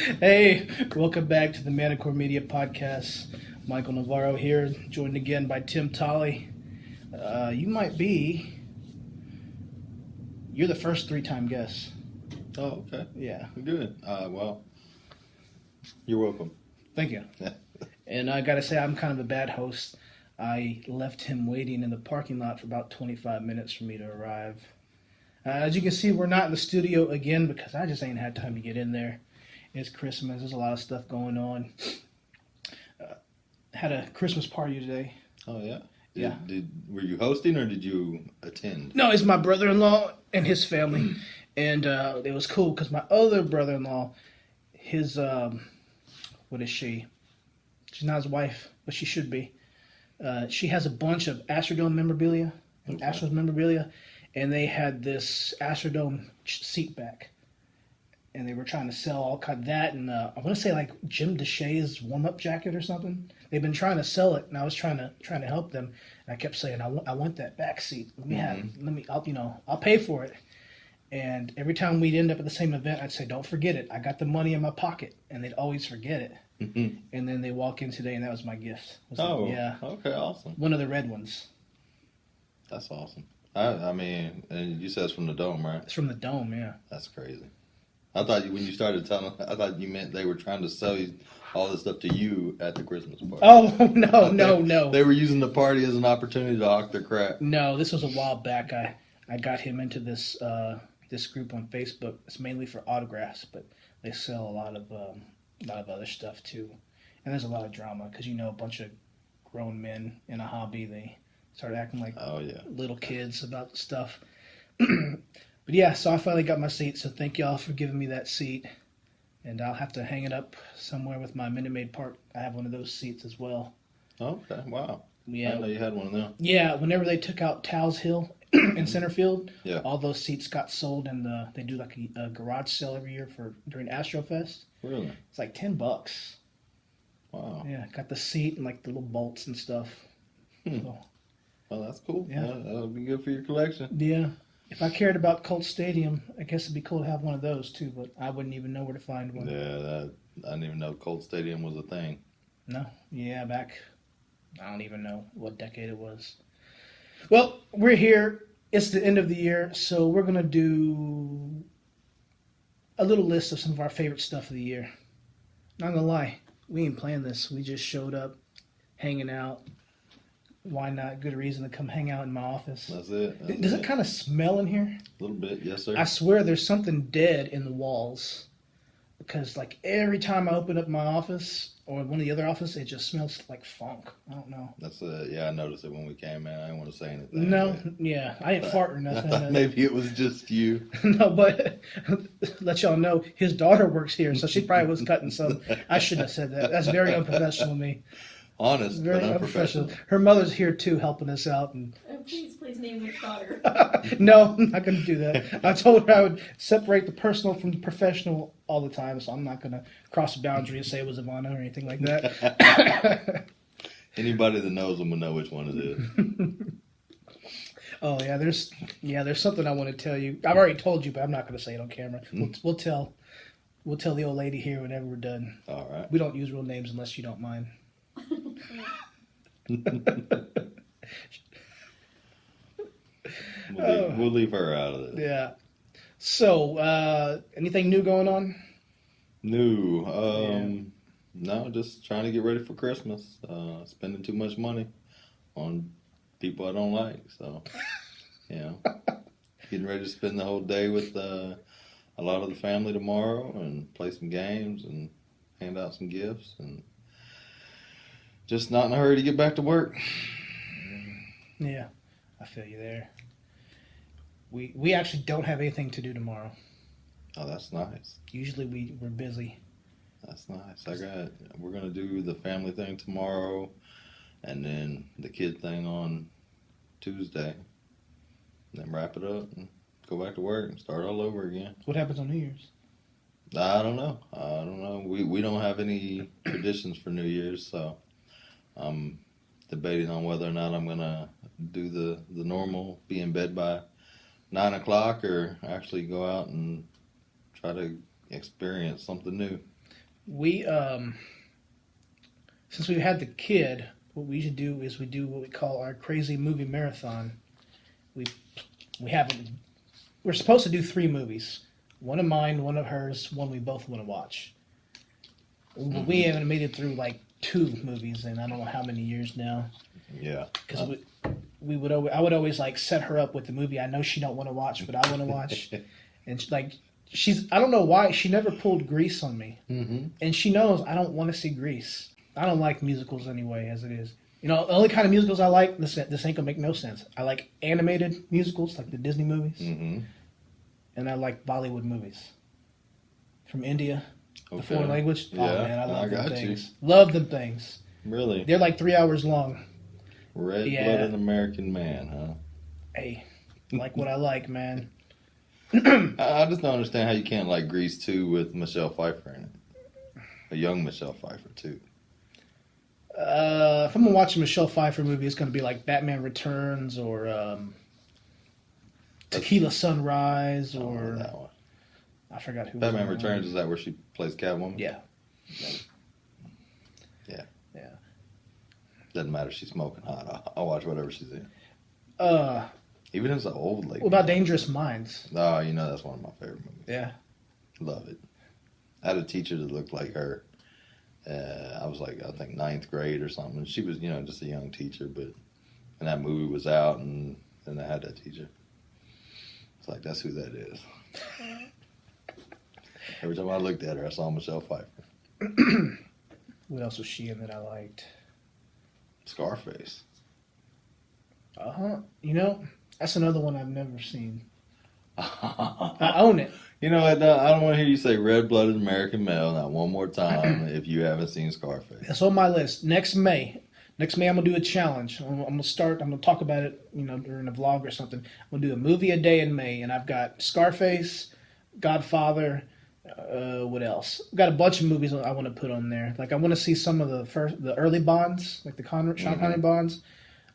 Hey, welcome back to the Manticore Media Podcast. Michael Navarro here, joined again by Tim Tolley. You're the first three-time guest. Oh, okay. Yeah. Good. Well, you're welcome. Thank you. And I gotta say, I'm kind of a bad host. I left him waiting in the parking lot for about 25 minutes for me to arrive. As you can see, we're not in the studio again because I just ain't had time to get in there. It's Christmas. There's a lot of stuff going on. Had a Christmas party today. Oh, yeah? Yeah. Were you hosting or did you attend? No, it's my brother-in-law and his family. And it was cool because my other brother-in-law, his, what is she? She's not his wife, but she should be. She has a bunch of Astrodome memorabilia, Astros memorabilia, and they had this Astrodome seat back. And they were trying to sell all kind of that, and I want to say like Jim DeShay's warm-up jacket or something. They've been trying to sell it, and I was trying to help them. And I kept saying, I want that back seat. I'll pay for it. And every time we'd end up at the same event, I'd say, don't forget it. I got the money in my pocket, and they'd always forget it. Mm-hmm. And then they walk in today, and that was my gift. Yeah. Okay, awesome. One of the red ones. That's awesome. I mean, and you said it's from the Dome, right? It's from the Dome, yeah. That's crazy. I thought when you started telling, I thought you meant they were trying to sell you all this stuff to you at the Christmas party. Oh, no. They were using the party as an opportunity to hawk their crap. No, this was a while back. I got him into this this group on Facebook. It's mainly for autographs, but they sell a lot of other stuff too. And there's a lot of drama because a bunch of grown men in a hobby, they start acting like little kids about stuff. But yeah, so I finally got my seat, so thank y'all for giving me that seat. And I'll have to hang it up somewhere with my Minute Maid Park. I have one of those seats as well. Okay, wow. Yeah. I didn't know you had one of them. Yeah, whenever they took out Towles Hill in center field, yeah, all those seats got sold, and they do like a garage sale every year during Astrofest. Really? It's like $10. Wow. Yeah, got the seat and like the little bolts and stuff. So, well, that's cool. Yeah. That'll be good for your collection. Yeah. If I cared about Colt Stadium, I guess it'd be cool to have one of those too, but I wouldn't even know where to find one. Yeah, I didn't even know Colt Stadium was a thing. No. Yeah, back, I don't even know what decade it was. Well, we're here. It's the end of the year, so we're going to do a little list of some of our favorite stuff of the year. Not going to lie, we ain't planned this. We just showed up, hanging out. Why not? Good reason to come hang out in my office. That's it. Does it kind of smell in here? A little bit, yes, sir. I swear there's something dead in the walls. Because, like, every time I open up my office or one of the other offices, it just smells like funk. I don't know. That's I noticed it when we came in. I didn't want to say anything. No, yeah. I didn't fart or nothing. I thought maybe it was just you. No, but let y'all know, his daughter works here, so she probably was cutting some. I shouldn't have said that. That's very unprofessional of me. Honest, Very but unprofessional. Her mother's here too, helping us out. And Please name which daughter. no, I'm not going to do that. I told her I would separate the personal from the professional all the time, so I'm not going to cross the boundary and say it was Ivana or anything like that. Anybody that knows them will know which one it is. Oh yeah, there's something I want to tell you. I've already told you, but I'm not going to say it on camera. We'll tell the old lady here whenever we're done. All right. We don't use real names unless you don't mind. We'll leave her out of this. Yeah. So, anything new going on? No, just trying to get ready for Christmas. Spending too much money on people I don't like. So, getting ready to spend the whole day with a lot of the family tomorrow and play some games and hand out some gifts and just not in a hurry to get back to work. Yeah, I feel you there. We actually don't have anything to do tomorrow. Oh, that's nice. Usually we're busy. That's nice. We're gonna do the family thing tomorrow, and then the kid thing on Tuesday. And then wrap it up and go back to work and start all over again. What happens on New Year's? I don't know. We don't have any traditions for New Year's, so I'm debating on whether or not I'm gonna do the normal, be in bed by 9 o'clock, or actually go out and try to experience something new. We since we've had the kid, what we should do is we do what we call our crazy movie marathon. We haven't. We're supposed to do 3 movies. One of mine, one of hers, one we both want to watch. We haven't made it through like 2 movies in I don't know how many years now. Yeah. Because I would always like set her up with the movie I know she don't want to watch, but I want to watch. And she's I don't know why she never pulled Grease on me, and she knows I don't want to see Grease. I don't like musicals anyway, as it is. You know, the only kind of musicals I like. This ain't gonna make no sense. I like animated musicals, like the Disney movies, and I like Bollywood movies from India, the foreign language. Yeah, Oh man, I love them got things. Love them things. Really? They're like 3 hours long. Red-blooded American man, huh? Hey, like what I like, man. I just don't understand how you can't like Grease 2 with Michelle Pfeiffer in it. A young Michelle Pfeiffer, too. If I'm gonna watch a Michelle Pfeiffer movie, it's gonna be like Batman Returns or Tequila Sunrise or that one. I forgot who. Batman Returns, is that where she plays Catwoman? Yeah. Doesn't matter if she's smoking hot. I'll watch whatever she's in. Even if it's an old lady. What about Dangerous Minds? Oh, you know that's one of my favorite movies. Yeah. Love it. I had a teacher that looked like her. I was like, I think 9th grade or something. She was, just a young teacher, and that movie was out, and I had that teacher. It's like, that's who that is. Every time I looked at her, I saw Michelle Pfeiffer. What else was she in that I liked? Scarface. That's another one I've never seen. I own it. You know what? I don't want to hear you say red-blooded American male not one more time if you haven't seen Scarface. That's on my list. Next May, I'm gonna do a challenge. I'm gonna talk about it, during a vlog or something. I'm gonna do a movie a day in May, and I've got Scarface, Godfather. What else? I've got a bunch of movies I want to put on there. Like I want to see some of the early Bonds, like the Sean Connery Bonds.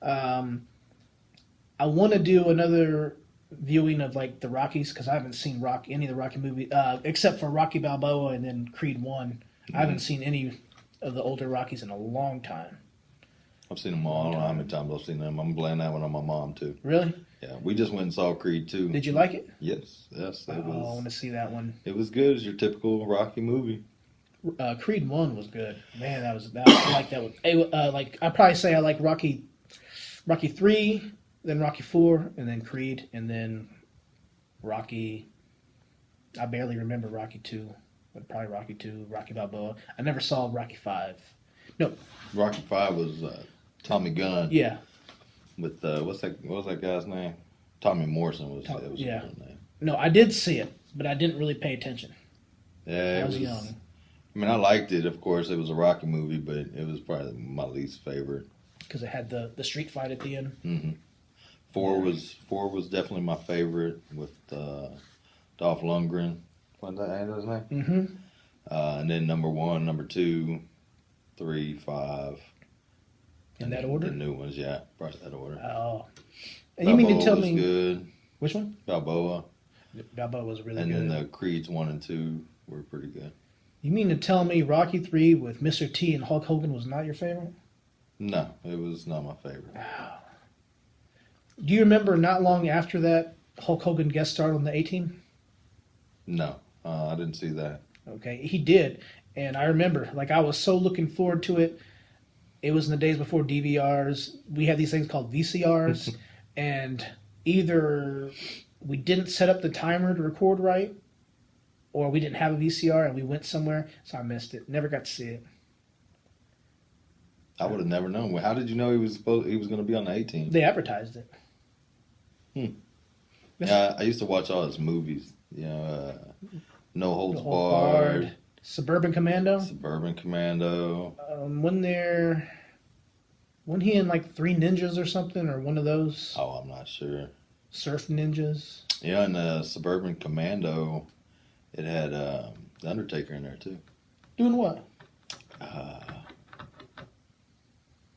I want to do another viewing of like the Rockies because I haven't seen any of the Rocky movies except for Rocky Balboa and then Creed 1. I haven't seen any of the older Rockies in a long time. I've seen them all. I don't know how many times I've seen them. I'm blaming that one on my mom too. Really? Yeah, we just went and saw Creed 2. Did you like it? Yes. I want to see that one. It was good. It's your typical Rocky movie. Creed 1 was good. Man, I like that one. Like I'd probably say I like Rocky 3, then Rocky 4, and then Creed, and then Rocky. I barely remember Rocky 2, but probably Rocky 2, Rocky Balboa. I never saw Rocky 5. No. Rocky 5 was Tommy Gunn. Yeah. With what was that guy's name? Tommy Morrison was his name. No, I did see it, but I didn't really pay attention. Yeah, I was young. I mean, I liked it. Of course, it was a Rocky movie, but it was probably my least favorite because it had the street fight at the end. Mm-hmm. Four was definitely my favorite with Dolph Lundgren. What was that his name? Mm-hmm. And then number 1, number 2, 3, 5. In that order? The new ones, yeah, probably that order. Oh. And you mean to tell me good. Which one? Balboa. Balboa was really good. And then the Creeds 1 and 2 were pretty good. You mean to tell me Rocky 3 with Mr. T and Hulk Hogan was not your favorite? No, it was not my favorite. Do you remember not long after that Hulk Hogan guest starred on the A-Team? No, I didn't see that. Okay, he did. And I remember, I was so looking forward to it. It was in the days before DVRs. We had these things called VCRs. And either we didn't set up the timer to record right, or we didn't have a VCR and we went somewhere, so I missed it. Never got to see it. I would have never known. How did you know he was going to be on the A-Team? They advertised it. Yeah, I used to watch all his movies. No Holds Barred. Suburban Commando. Wasn't he in 3 Ninjas or something, or one of those? Oh, I'm not sure. Surf Ninjas. Yeah, and Suburban Commando, it had The Undertaker in there too. Doing what?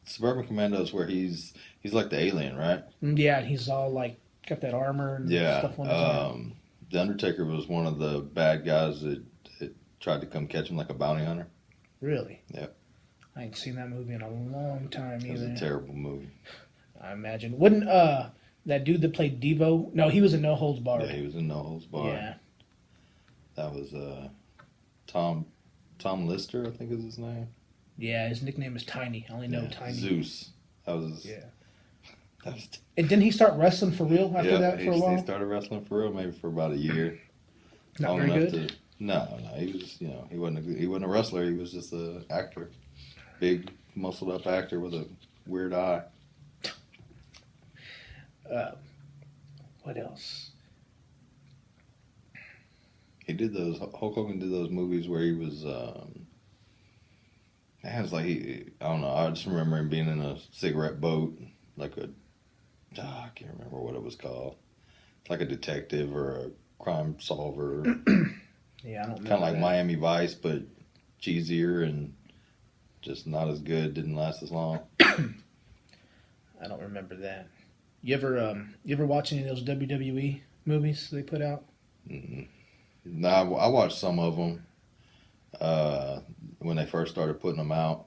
Suburban Commando is where he's like the alien, right? Yeah, he's all got that armor and stuff on his arm. The Undertaker was one of the bad guys that tried to come catch him like a bounty hunter. Really? Yep. I ain't seen that movie in a long time It was either. a terrible movie. I imagine. Wouldn't that dude that played Devo? No, he was in No Holds Barred. Yeah, he was in No Holds Barred. Yeah. That was Tom Lister, I think is his name. Yeah, his nickname is Tiny. I only know Tiny. Zeus. That was his, Yeah. that was, And didn't he start wrestling for real after that for a while? He started wrestling for real maybe for about a year. Not Long very enough good? to no, he was he wasn't a wrestler, he was just an actor. Big muscled up actor with a weird eye. What else? Hulk Hogan did those movies where he was man, it's like I don't know, I just remember him being in a cigarette boat, like I can't remember what it was called. Like a detective or a crime solver. Yeah, I don't know. Kind of like Miami Vice, but cheesier and just not as good. Didn't last as long. I don't remember that. You ever watch any of those WWE movies they put out? Mm-mm. No, I watched some of them when they first started putting them out.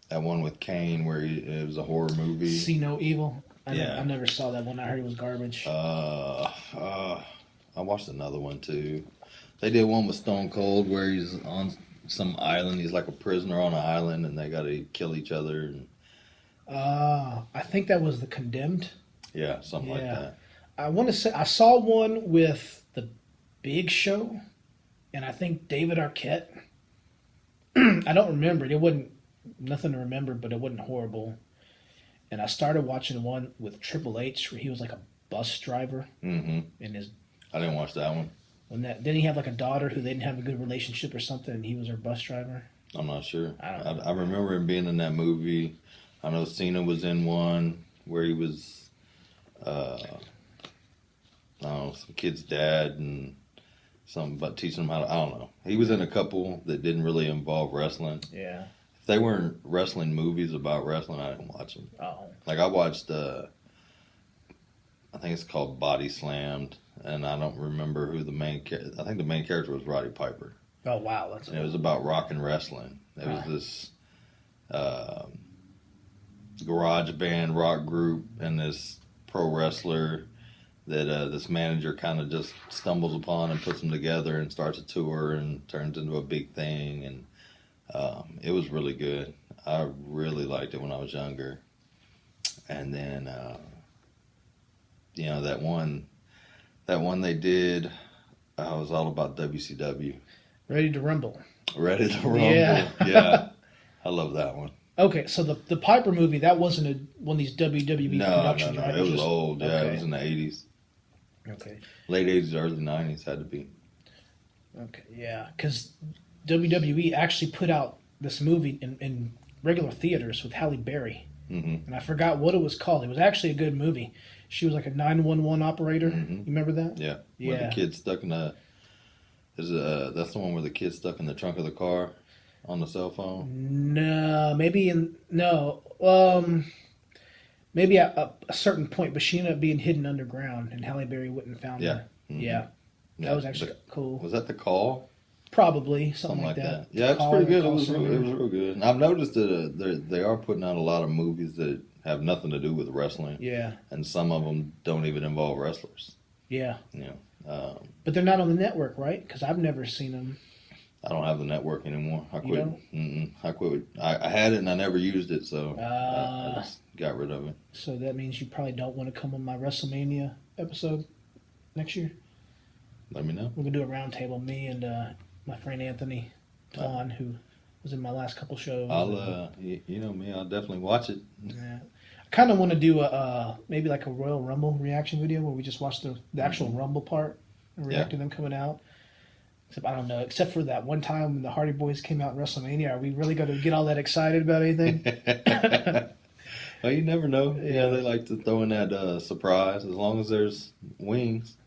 That one with Kane where it was a horror movie. See No Evil? I Yeah. never saw that one. I heard it was garbage. I watched another one too. They did one with Stone Cold where he's on some island. He's like a prisoner on an island, and they got to kill each other. And I think that was The Condemned. yeah, something like that. I want to say I saw one with The Big Show, and I think David Arquette. I don't remember it. It wasn't nothing to remember, but it wasn't horrible. And I started watching one with Triple H where he was like a bus driver, Mm-hmm. and I didn't watch that one. didn't he have like a daughter who they didn't have a good relationship or something, and he was her bus driver? I'm not sure. I don't know. I remember him being in that movie. I know Cena was in one where he was, I don't know, some kid's dad and something about teaching him how to, I don't know. He was in a couple that didn't really involve wrestling. Yeah. If they weren't wrestling movies about wrestling, I didn't watch them. Oh. Like I watched, I think it's called Body Slammed, and I don't remember who I think the main character was Roddy Piper. Oh wow, that's. And it was about rock and wrestling. It was this garage band rock group and this pro wrestler that this manager kind of just stumbles upon and puts them together and starts a tour and turns into a big thing. And it was really good. I really liked it when I was younger. And then, that one they did, I was all about WCW. Ready to Rumble. Ready to Rumble. Yeah. Yeah. I love that one. Okay, so the Piper movie, that wasn't one of these WWE productions, No. right? It was old. Yeah, okay. It was in the 80s. Okay. Late 80s, early 90s had to be. Okay, yeah, because WWE actually put out this movie in regular theaters with Halle Berry, Mm-hmm. and I forgot what it was called. It was actually a good movie. She was like a 911 operator. Mm-hmm. You remember that? Yeah. Where Yeah. the kid stuck in that's the one where the kid stuck in the trunk of the car on the cell phone? No, maybe maybe at a certain point, but she ended up being hidden underground, and Halle Berry wouldn't have found her. Mhm. Yeah, that was actually cool. Was that The Call? Probably something like that. Yeah, it's Call pretty or good. It Call was Center. real good. And I've noticed that they are putting out a lot of movies that have nothing to do with wrestling, Yeah, and some of them don't even involve wrestlers. yeah. But But they're not on the network, right? Because I've never seen them. I don't have the network anymore. I You quit. don't? I quit. I had it and I never used it, so Ah. I just got rid of it. So that means you probably don't want to come on my WrestleMania episode next year. Let me know. We're gonna do a roundtable. Me and my friend Anthony Twan, who was in my last couple shows. I'll, you know me. I'll definitely watch it. Yeah. I kind of want to do maybe like a Royal Rumble reaction video where we just watch the actual Rumble part and react to them coming out. Except I don't know. Except for that one time when the Hardy Boys came out in WrestleMania, are we really going to get all that excited about anything? Well, you never know. Yeah. Yeah, they like to throw in that surprise. As long as there's wings,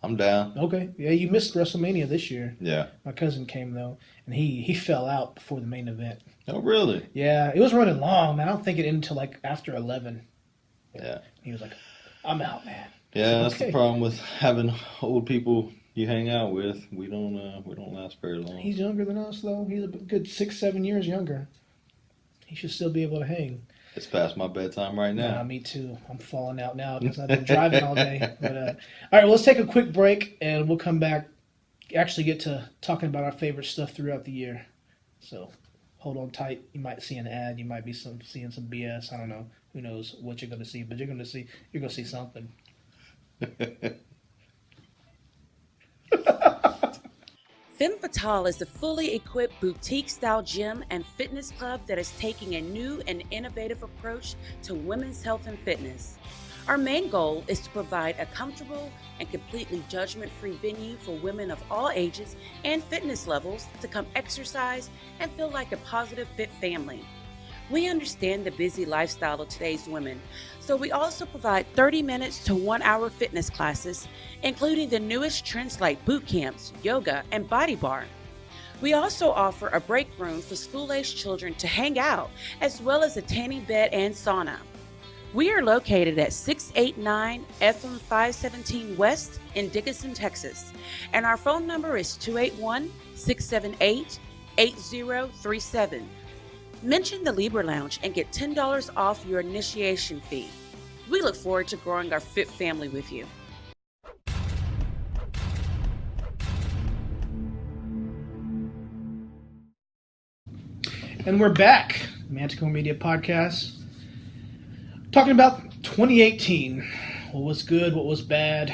I'm down. Okay. Yeah, you missed WrestleMania this year. Yeah. My cousin came though, and he fell out before the main event. Oh, really? Yeah, it was running long, man. I don't think it ended until like after 11. Yeah. He was like, "I'm out, man." Yeah, that's Okay. the problem with having old people you hang out with, we don't last very long. He's younger than us, though. He's a good 6, 7 years younger. He should still be able to hang. It's past my bedtime right now. Nah, me too. I'm falling out now because I've been driving all day. But all right, well, let's take a quick break and we'll come back. Actually, get to talking about our favorite stuff throughout the year. So hold on tight. You might see an ad. You might be seeing some BS. I don't know. Who knows what you're going to see? But you're going to see something. Femme Fatale is the fully equipped boutique-style gym and fitness club that is taking a new and innovative approach to women's health and fitness. Our main goal is to provide a comfortable and completely judgment-free venue for women of all ages and fitness levels to come exercise and feel like a positive, fit family. We understand the busy lifestyle of today's women, so we also provide 30 minutes to 1 hour fitness classes, including the newest trends like boot camps, yoga, and body bar. We also offer a break room for school-aged children to hang out, as well as a tanning bed and sauna. We are located at 689 FM 517 West in Dickinson, Texas, and our phone number is 281-678-8037. Mention the Libra Lounge and get $10 off your initiation fee. We look forward to growing our fit family with you. And we're back. Manticore Media Podcast. Talking about 2018. What was good, what was bad,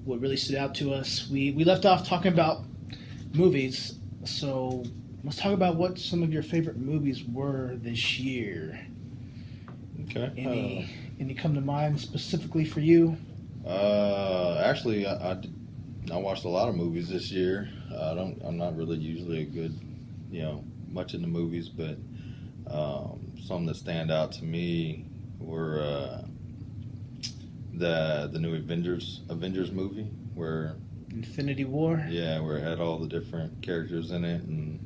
what really stood out to us. We left off talking about movies, so let's talk about what some of your favorite movies were this year. Okay. Any come to mind specifically for you? Actually, I watched a lot of movies this year. I'm not really usually a good, much into movies, but some that stand out to me were the new Avengers movie, where Infinity War. Yeah, where it had all the different characters in it, and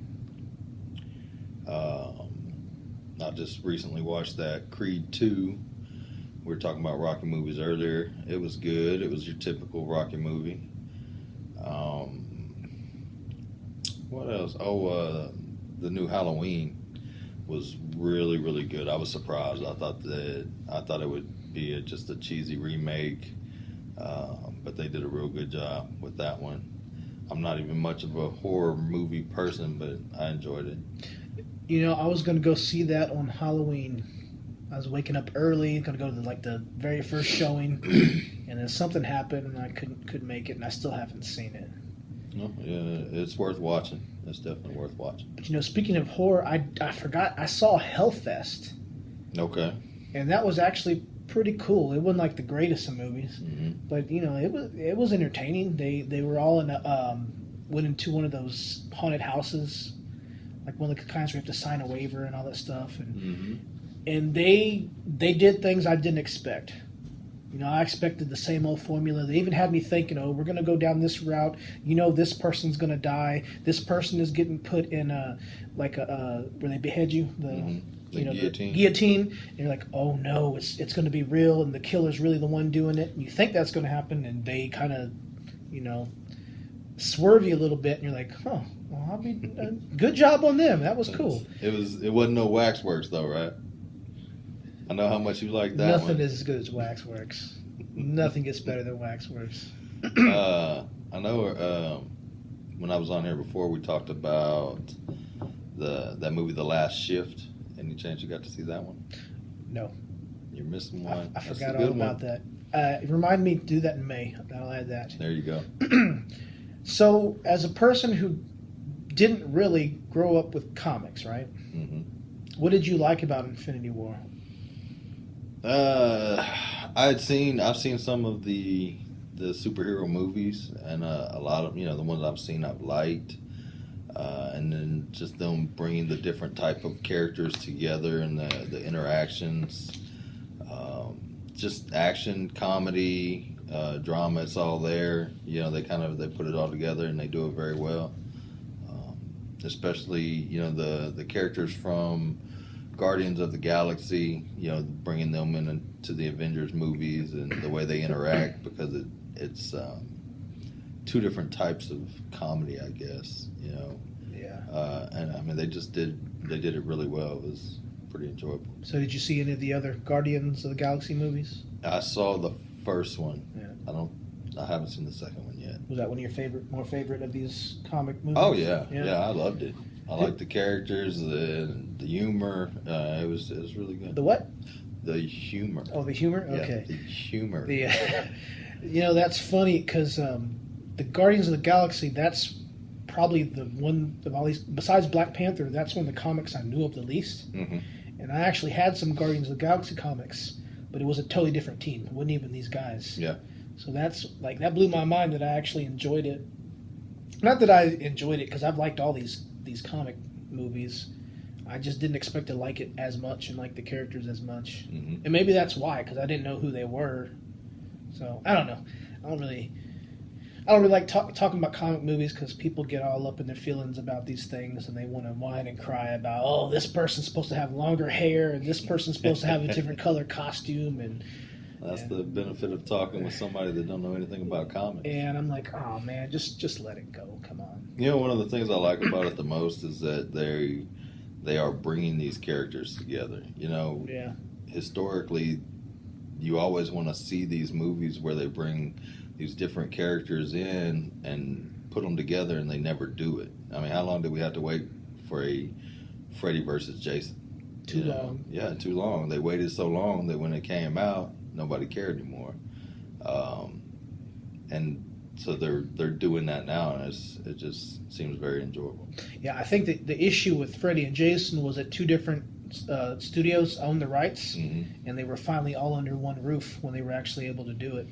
I just recently watched that Creed 2. We were talking about Rocky movies earlier. It was good. It was your typical Rocky movie. What else? The new Halloween was really, really good. I was surprised. I thought it would be just a cheesy remake, but they did a real good job with that one. I'm not even much of a horror movie person, but I enjoyed it. I was going to go see that on Halloween. I was waking up early, going to go to the very first showing, and then something happened, and I couldn't make it, and I still haven't seen it. No, yeah, it's worth watching. It's definitely worth watching. But speaking of horror, I forgot I saw Hellfest. Okay. And that was actually pretty cool. It wasn't like the greatest of movies, but it was entertaining. They were all went into one of those haunted houses, like one of the kinds where you have to sign a waiver and all that stuff, and they did things I didn't expect. I expected the same old formula. They even had me thinking, we're going to go down this route. This person's going to die. This person is getting put in where they behead you, the guillotine. And you're like, oh no, it's going to be real, and the killer's really the one doing it. And you think that's going to happen, and they kind of, swerve you a little bit, and you're like, well, good job on them. That was cool. It wasn't no Waxworks though, right? I know how much you like that. Nothing one. is as good as Waxworks. Nothing gets better than Waxworks. I know when I was on here before, we talked about that movie, The Last Shift. Any chance you got to see that one? No. You're missing one. I forgot all about that. Remind me to do that in May. I'll add that. There you go. So, as a person who didn't really grow up with comics, right? What did you like about Infinity War? I've seen some of the superhero movies, and a lot of the ones I've seen I've liked, and then just them bringing the different type of characters together and the interactions, just action, comedy, drama. It's all there. They put it all together and they do it very well. Especially the characters from Guardians of the Galaxy, bringing them into the Avengers movies and the way they interact, because it's two different types of comedy, I guess. You know, Yeah. and I mean they did it really well. It was pretty enjoyable. So did you see any of the other Guardians of the Galaxy movies? I saw the first one. Yeah. I haven't seen the second one yet. Was that one of your more favorite of these comic movies? Oh yeah, I loved it. I liked the characters, the humor. It was really good. The what? The humor. Oh, the humor. Okay. Yeah, the humor. That's funny because the Guardians of the Galaxy. That's probably the one of all these. Besides Black Panther, that's one of the comics I knew of the least. Mm-hmm. And I actually had some Guardians of the Galaxy comics, but it was a totally different team. It wasn't even these guys. Yeah. So that blew my mind that I actually enjoyed it. Not that I enjoyed it because I've liked all these comic movies. I just didn't expect to like it as much and like the characters as much. Mm-hmm. And maybe that's why, because I didn't know who they were. So I don't know. I don't really like talking about comic movies because people get all up in their feelings about these things and they want to whine and cry about, oh, this person's supposed to have longer hair and this person's supposed to have a different color costume and. That's the benefit of talking with somebody that don't know anything about comics. And I'm like, oh man, just let it go. Come on. You know, one of the things I like about it the most is that they are bringing these characters together. You know, Yeah. Historically, you always want to see these movies where they bring these different characters in and put them together, and they never do it. I mean, how long did we have to wait for a Freddy versus Jason? Too long. Yeah, too long. They waited so long that when it came out, nobody cared anymore. And so they're doing that now, and it just seems very enjoyable. Yeah, I think that the issue with Freddy and Jason was that two different studios owned the rights, Mm-hmm. and they were finally all under one roof when they were actually able to do it.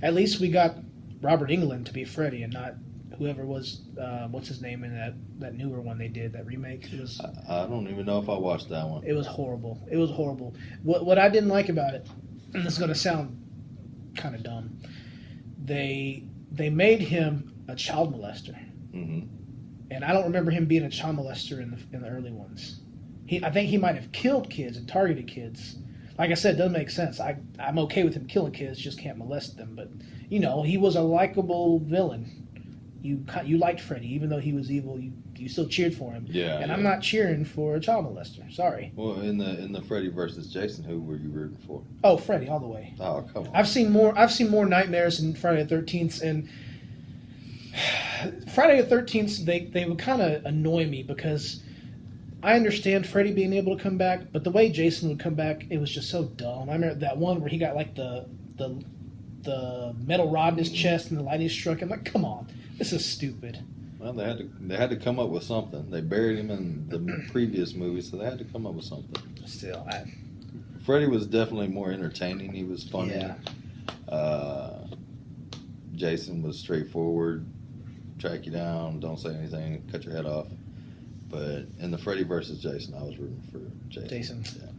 At least we got Robert Englund to be Freddy and not whoever was, what's his name in that newer one they did, that remake. It was, I don't even know if I watched that one. it was horrible. It was horrible. What I didn't like about it, and this is going to sound kind of dumb, they made him a child molester, Mm-hmm. and I don't remember him being a child molester in the early ones. I think he might have killed kids and targeted kids. Like I said, it doesn't make sense. I'm okay with him killing kids, just can't molest them. But he was a likable villain. You liked Freddy, even though he was evil. You still cheered for him. Yeah. And yeah. I'm not cheering for a child molester. Sorry. Well, in the Freddy versus Jason, who were you rooting for? Oh, Freddy, all the way. Oh, come on. I've seen more nightmares in Friday the 13th, and Friday the 13th they would kind of annoy me because I understand Freddy being able to come back, but the way Jason would come back, it was just so dumb. I remember that one where he got like the metal rod in his chest and the lightning struck him. Like, come on, this is stupid. Well, they had to come up with something. They buried him in the previous movie, so they had to come up with something. Still, Freddy was definitely more entertaining. He was funny. Yeah. Jason was straightforward. Track you down, don't say anything, cut your head off. But in the Freddy versus Jason, I was rooting for Jason. Yeah.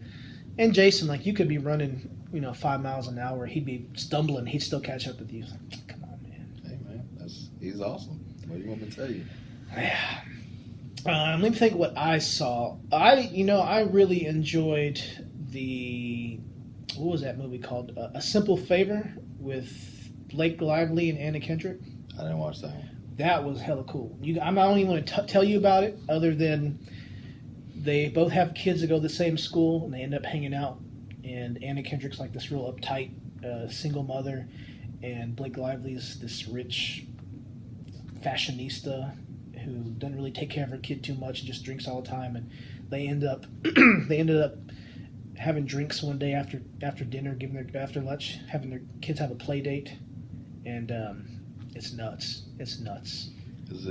And Jason, like, you could be running, 5 miles an hour. He'd be stumbling. He'd still catch up with you. Like, come on, man. Hey, man, he's awesome. What do you want me to tell you? Yeah. Let me think what I saw. I really enjoyed what was that movie called? A Simple Favor with Blake Lively and Anna Kendrick. I didn't watch that one. That was hella cool. I don't even want to tell you about it other than they both have kids that go to the same school and they end up hanging out. And Anna Kendrick's like this real uptight single mother, and Blake Lively's this rich fashionista who doesn't really take care of her kid too much and just drinks all the time. And they ended up having drinks one day after dinner, after lunch, having their kids have a play date, and it's nuts. It's nuts. Is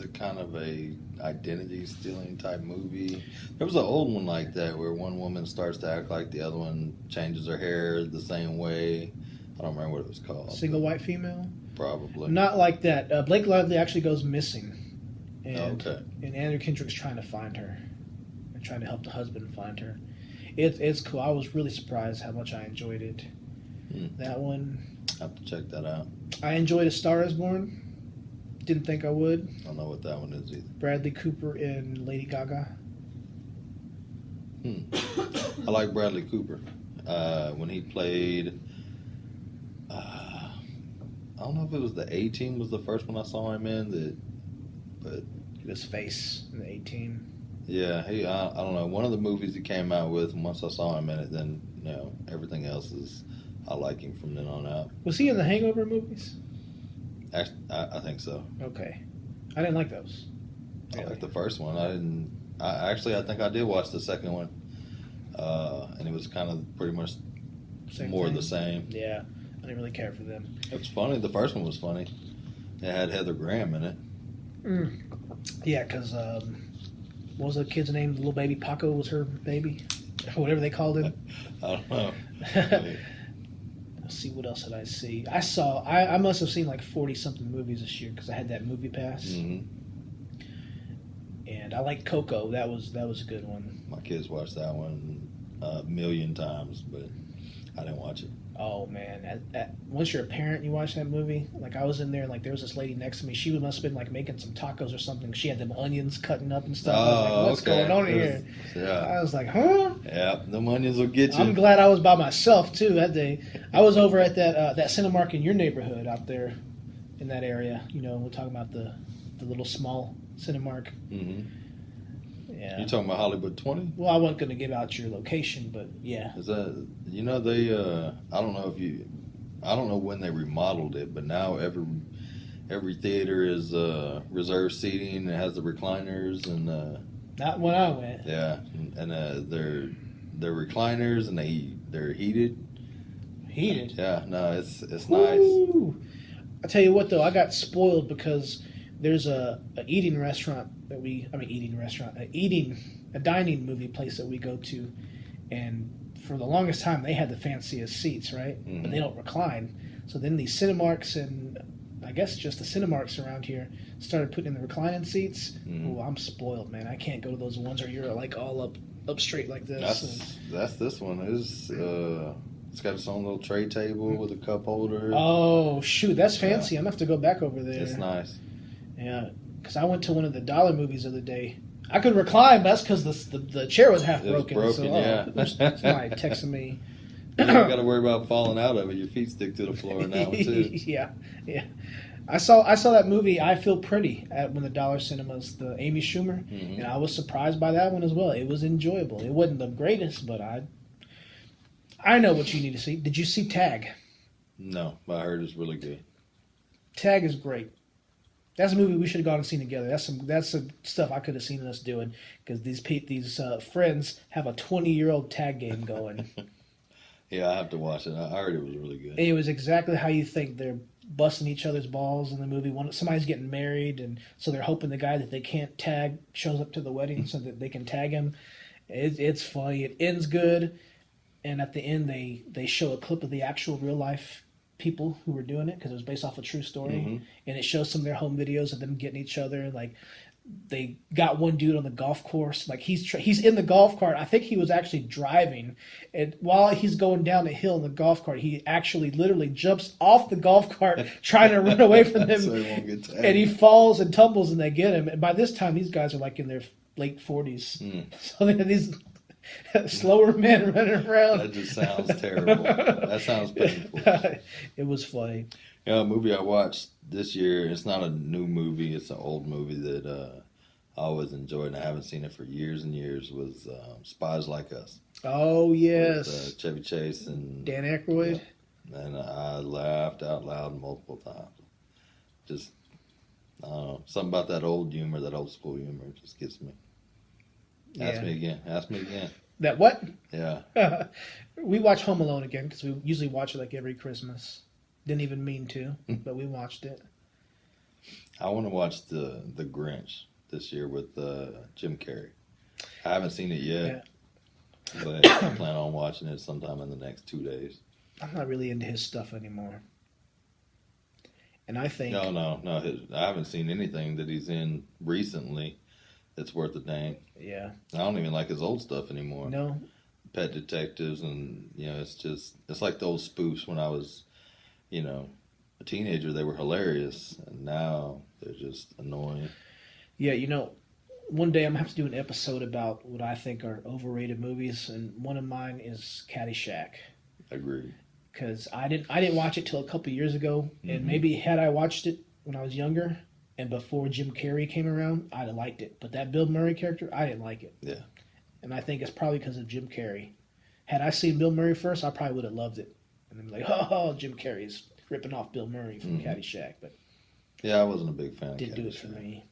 it kind of a identity stealing type movie? There was an old one like that where one woman starts to act like the other one, changes her hair the same way. I don't remember what it was called. Single white female? Probably. Not like that. Blake Lively actually goes missing. And, okay. And Anna Kendrick's trying to find her. And trying to help the husband find her. It's cool. I was really surprised how much I enjoyed it. That one. I have to check that out. I enjoyed A Star Is Born. Didn't think I would. I don't know what that one is either. Bradley Cooper and Lady Gaga. I like Bradley Cooper. When he played, I don't know if it was the A-Team was the first one I saw him in. But His face in the 18. yeah, I don't know. One of the movies he came out with, and once I saw him in it, then everything else is I like him from then on out. Was he in the Hangover movies? Actually, I think so. Okay. I didn't like those. I like the first one. I didn't. I think I did watch the second one, and it was kind of pretty much Same more thing. the same. Yeah, I didn't really care for them. It was funny. The first one was funny. It had Heather Graham in it. Yeah, because what was the kid's name? The little baby Paco was her baby, whatever they called him. I don't know. Let's see, what else did I see? I must have seen like 40 something movies this year because I had that movie pass. Mm-hmm. And I liked Coco. That was a good one. My kids watched that one a million times, but I didn't watch it. Oh man! Once you're a parent, you watch that movie. Like I was in there, and like there was this lady next to me. She must have been like making some tacos or something. She had them onions cutting up and stuff. I was like, what's going on here? Yeah. I was like, huh? Yeah, them onions will get you. I'm glad I was by myself too that day. I was over at that Cinemark in your neighborhood out there, in that area. We're talking about the little small Cinemark. Mm-hmm. Yeah. You talking about Hollywood 20? Well, I wasn't going to give out your location, but yeah. Is that they? I don't know when they remodeled it, but now every theater is reserved seating. It has the recliners and Not when I went. yeah, and they're recliners and they're heated. Heated. Yeah, no, it's nice. Woo! I tell you what though, I got spoiled because there's a dining movie place that we go to, and for the longest time they had the fanciest seats, right? Mm-hmm. But they don't recline. So then these Cinemarks and I guess just the Cinemarks around here started putting in the reclining seats. Mm-hmm. Oh, I'm spoiled, man. I can't go to those ones where you're like all up straight like this. That's this one. It's got its own little tray table with a cup holder. Oh shoot, that's fancy. Yeah. I'm gonna have to go back over there. It's nice. Yeah, because I went to one of the dollar movies the other day. I could recline, but that's because the chair was half It was broken. broken, yeah. Somebody texting me. You don't got to worry about falling out of it. Your feet stick to the floor in that one too. Yeah. I saw that movie. I Feel Pretty when the Dollar Cinemas, the Amy Schumer, Mm-hmm. and I was surprised by that one as well. It was enjoyable. It wasn't the greatest, but I know what you need to see. Did you see Tag? No, but I heard it's really good. Tag is great. That's a movie we should have gone and seen together. That's some stuff I could have seen us doing because these friends have a 20-year-old tag game going. Yeah, I have to watch it. I heard it was really good. It was exactly how you think. They're busting each other's balls in the movie. Somebody's getting married, and so they're hoping the guy that they can't tag shows up to the wedding so that they can tag him. It's funny. It ends good, and at the end they show a clip of the actual real life people who were doing it because it was based off a true story, Mm-hmm. and it shows some of their home videos of them getting each other. Like they got one dude on the golf course, like he's in the golf cart. I think he was actually driving, and while he's going down the hill in the golf cart, he actually literally jumps off the golf cart trying to run away from them, So he won't get tagged. and he falls and tumbles, and they get him. And by this time, these guys are like in their late 40s, so they have these slower men running around. That just sounds terrible. That sounds painful. It was funny. A movie I watched this year, it's not a new movie, it's an old movie that I always enjoyed and I haven't seen it for years and years, was Spies Like Us. Oh, yes. With, Chevy Chase and Dan Aykroyd. Yeah. And I laughed out loud multiple times. Just, I don't know, something about that old humor, that old school humor just gets me. Ask me again. That what? Yeah. We watch Home Alone again because we usually watch it like every Christmas. Didn't even mean to, but we watched it. I want to watch the Grinch this year with Jim Carrey. I haven't seen it yet, but I plan on watching it sometime in the next 2 days. I'm not really into his stuff anymore. And I think... No. I haven't seen anything that he's in recently that's worth a dang. Yeah. I don't even like his old stuff anymore. No. Pet Detectives and, it's like those spoofs when I was, a teenager. They were hilarious, and now they're just annoying. Yeah, one day I'm going to have to do an episode about what I think are overrated movies, and one of mine is Caddyshack. Agreed. because I didn't watch it till a couple years ago, and maybe had I watched it when I was younger and before Jim Carrey came around, I'd have liked it. But that Bill Murray character, I didn't like it. Yeah. And I think it's probably because of Jim Carrey. Had I seen Bill Murray first, I probably would have loved it. And then be like, oh, Jim Carrey's ripping off Bill Murray from Caddyshack. But Yeah, I wasn't a big fan of didn't do it Caddyshack. for me.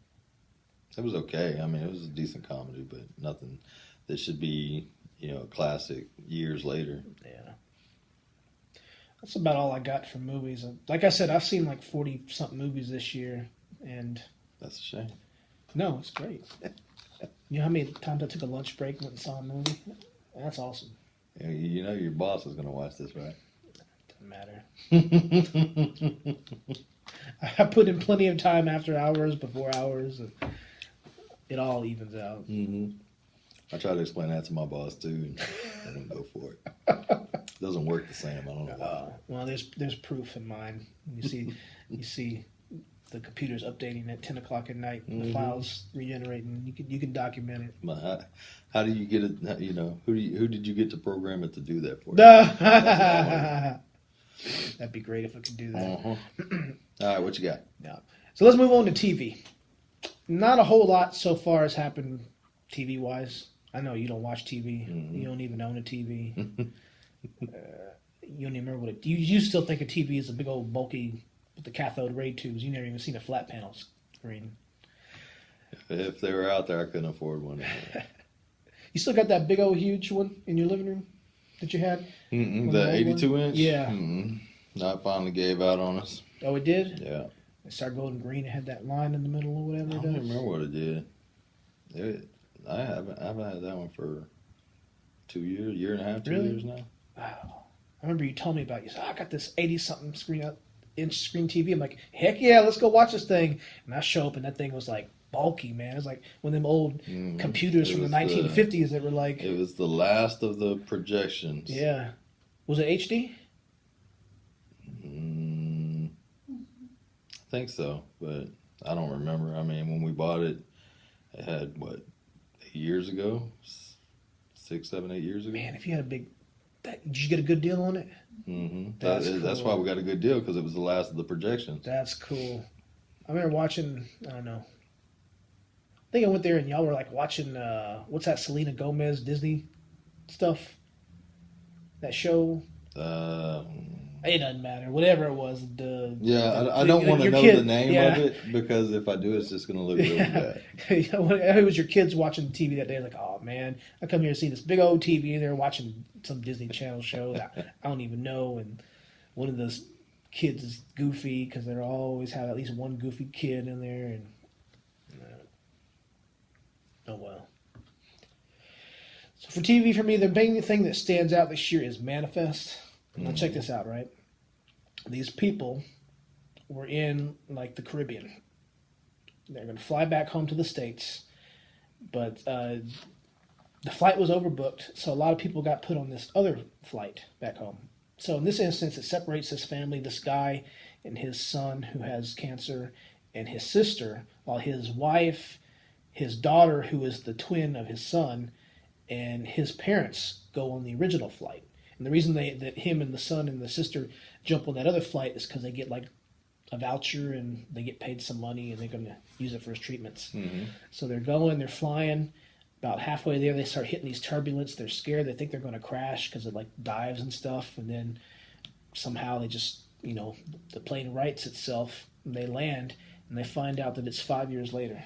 It was okay. I mean, it was a decent comedy, but nothing that should be, a classic years later. Yeah. That's about all I got from movies. Like I said, I've seen like 40-something movies this year. And That's a shame. no, it's great. You know how many times I took a lunch break and went and saw a movie? That's awesome. You know your boss is going to watch this, right? Doesn't matter. I put in plenty of time after hours, before hours, and it all evens out. I try to explain that to my boss too, and they don't go for it. Doesn't work the same. I don't know why. Well, there's proof in mine. You see the computer's updating at 10 o'clock at night, and the files regenerating. You can document it. But how do you get it? Who did you get to program it to do that for? That'd be great if I could do that. All right, what you got? Yeah. So let's move on to TV. Not a whole lot so far has happened TV wise. I know you don't watch TV. You don't even own a TV. You don't even remember what it. You still think a TV is a big old bulky with the cathode ray tubes. You never even seen a flat panel screen. If they were out there, I couldn't afford one. You still got that big old huge one in your living room that you had? The 82 inch? Yeah. No, it finally gave out on us. Oh, it did? Yeah. It started going green. It had that line in the middle or whatever I it don't does. remember what it did. I haven't had that one for 2 years, year and a half, 2 Really? years now. Wow. I remember you told me about it. You said, I got this 80-something inch screen TV. I'm like, heck yeah, let's go watch this thing. And I show up and that thing was like bulky, man. It was like one of them old computers from the 1950s that were like... It was the last of the projections. Yeah. Was it HD? I think so, but I don't remember. I mean, when we bought it, it had, 8 years ago? 6, 7, 8 years ago? Man, if you had a big... Did you get a good deal on it? That's cool. why we got a good deal, because it was the last of the projections. That's cool. I remember watching, I don't know. I think I went there and y'all were like watching, what's that Selena Gomez Disney stuff? That show? It doesn't matter. Whatever it was. I don't want to know the name of it, because if I do, it's just going to look really bad. It was your kids watching TV that day, like, oh man, I come here to see this big old TV, and they're watching some Disney Channel show that I don't even know, and one of those kids is goofy, because they always have at least one goofy kid in there, and oh well. So for TV, for me, the main thing that stands out this year is Manifest. Now check this out, right? These people were in like the Caribbean. They're going to fly back home to the States, but the flight was overbooked, so a lot of people got put on this other flight back home. So in this instance, it separates this family, this guy and his son who has cancer, and his sister, while his wife, his daughter, who is the twin of his son, and his parents go on the original flight. And the reason that him and the son and the sister jump on that other flight is because they get like a voucher and they get paid some money and they're going to use it for his treatments. So they're flying. About halfway there, they start hitting these turbulence. They're scared. They think they're going to crash because it like dives and stuff. And then somehow they just, the plane rights itself and they land and they find out that it's 5 years later.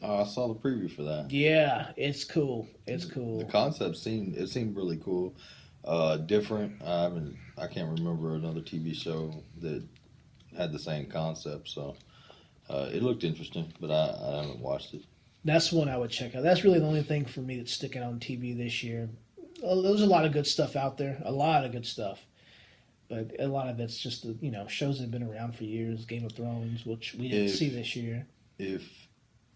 Oh, I saw the preview for that. Yeah, it's cool. It's cool. The concept seemed really cool. Different. I can't remember another TV show that had the same concept, so it looked interesting, but I haven't watched it. That's one I would check out. That's really the only thing for me that's sticking on TV this year. There's a lot of good stuff out there, a lot of good stuff, but a lot of it's just shows that have been around for years. Game of Thrones, which we didn't see this year. If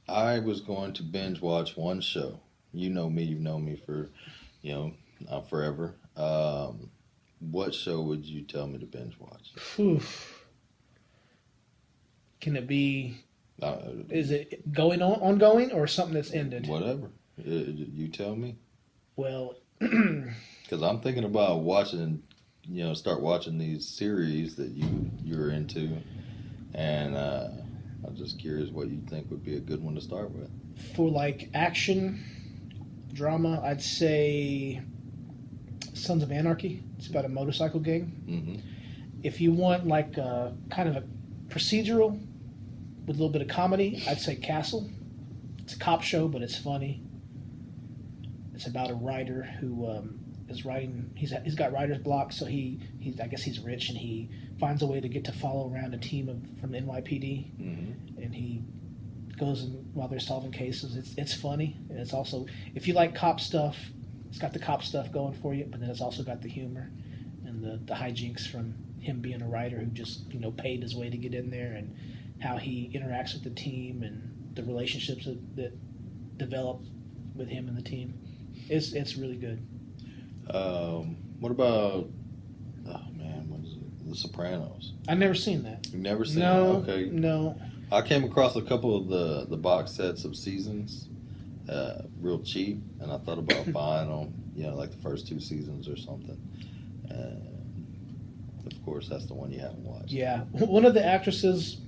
I was going to binge watch one show, you know me, you've known me for forever. What show would you tell me to binge watch? Whew. Can it be? Is it ongoing, or something that's ended? Whatever. You tell me. Well, because I'm thinking about watching start watching these series that you're into, and I'm just curious what you think would be a good one to start with. For like action drama, I'd say Sons of Anarchy. It's about a motorcycle gang. Mm-hmm. If you want like a kind of a procedural with a little bit of comedy, I'd say Castle. It's a cop show, but it's funny. It's about a writer who is writing. He's got writer's block, so he's I guess he's rich, and he finds a way to get to follow around a team from the NYPD, Mm-hmm. and he goes in while they're solving cases. It's funny, and it's also, if you like cop stuff, it's got the cop stuff going for you, but then it's also got the humor and the hijinks from him being a writer who just paid his way to get in there, and how he interacts with the team and the relationships that develop with him and the team. It's really good. What about, oh man, what is it? The Sopranos. I've never seen that. You've never seen No, it? Okay. no. I came across a couple of the box sets of seasons, real cheap, and I thought about buying them, like the first 2 seasons or something. And of course, that's the one you haven't watched. Yeah, one of the actresses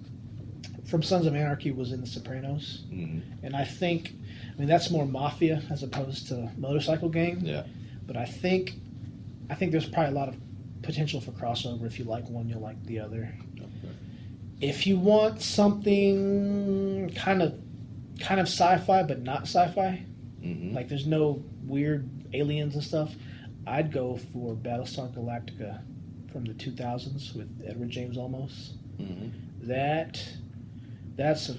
from Sons of Anarchy was in The Sopranos, Mm-hmm. and I mean that's more mafia as opposed to motorcycle gang. Yeah. But I think there's probably a lot of potential for crossover. If you like one, you'll like the other. Okay. If you want something kind of sci-fi but not sci-fi, Mm-hmm. like there's no weird aliens and stuff, I'd go for Battlestar Galactica from the 2000s with Edward James Olmos. Mm-hmm. That's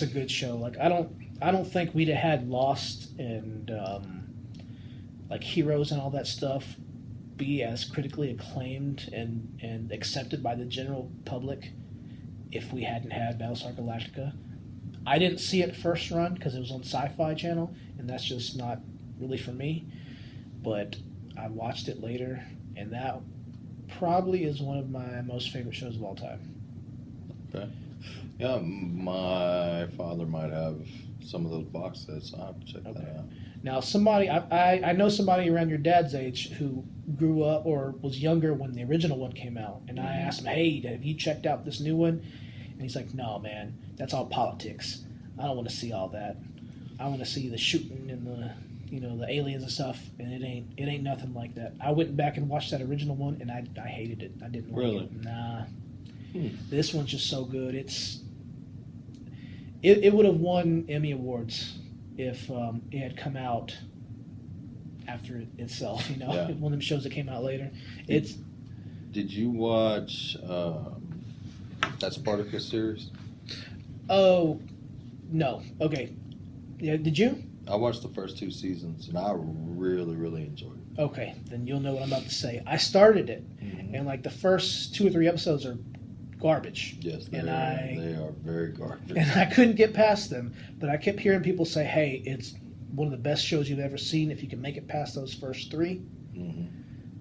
a good show. Like I don't think we'd have had Lost and like Heroes and all that stuff be as critically acclaimed and accepted by the general public if we hadn't had Battlestar Galactica. I didn't see it first run because it was on Sci-Fi Channel, and that's just not really for me. But I watched it later, and that probably is one of my most favorite shows of all time. Okay. Yeah, my father might have some of those box sets. I'll have to check that out. Now, I know somebody around your dad's age who grew up or was younger when the original one came out, and I asked him, "Hey, have you checked out this new one?" And he's like, "No, man, that's all politics. I don't want to see all that. I want to see the shooting and the aliens and stuff, and it ain't nothing like that." I went back and watched that original one, and I hated it. I didn't like Really? it. Nah. This one's just so good. It would have won Emmy Awards if it had come out after it itself. Yeah. One of them shows that came out later. Did you watch that Spartacus series? Oh, no. Okay. Yeah, did you? I watched the first 2 seasons, and I really, really enjoyed it. Okay, then you'll know what I'm about to say. I started it, Mm-hmm. and like the first 2 or 3 episodes are garbage. Yes, they And are very garbage. And I couldn't get past them, but I kept hearing people say, "Hey, it's one of the best shows you've ever seen if you can make it past those first 3." Mm-hmm.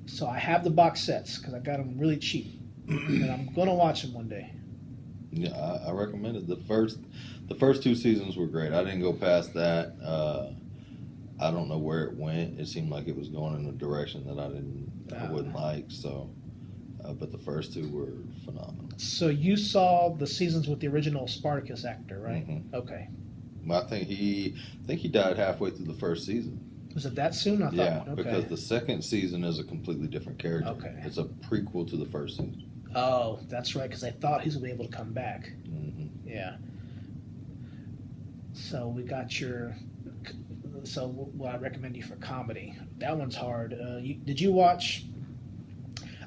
So I have the box sets because I got them really cheap, and I'm gonna watch them one day. Yeah, I recommend it. The first 2 seasons were great. I didn't go past that. I don't know where it went. It seemed like it was going in a direction that I wouldn't like. So, but the first 2 were phenomenal. So you saw the seasons with the original Spartacus actor, right? Mm-hmm. Okay. I think he died halfway through the first season. Was it that soon? I thought. Yeah, Okay. because the second season is a completely different character. Okay. It's a prequel to the first season. Oh, that's right. Because I thought he was gonna be able to come back. Mm-hmm. Yeah. So we got your. So what I recommend you for comedy? That one's hard. Did you watch?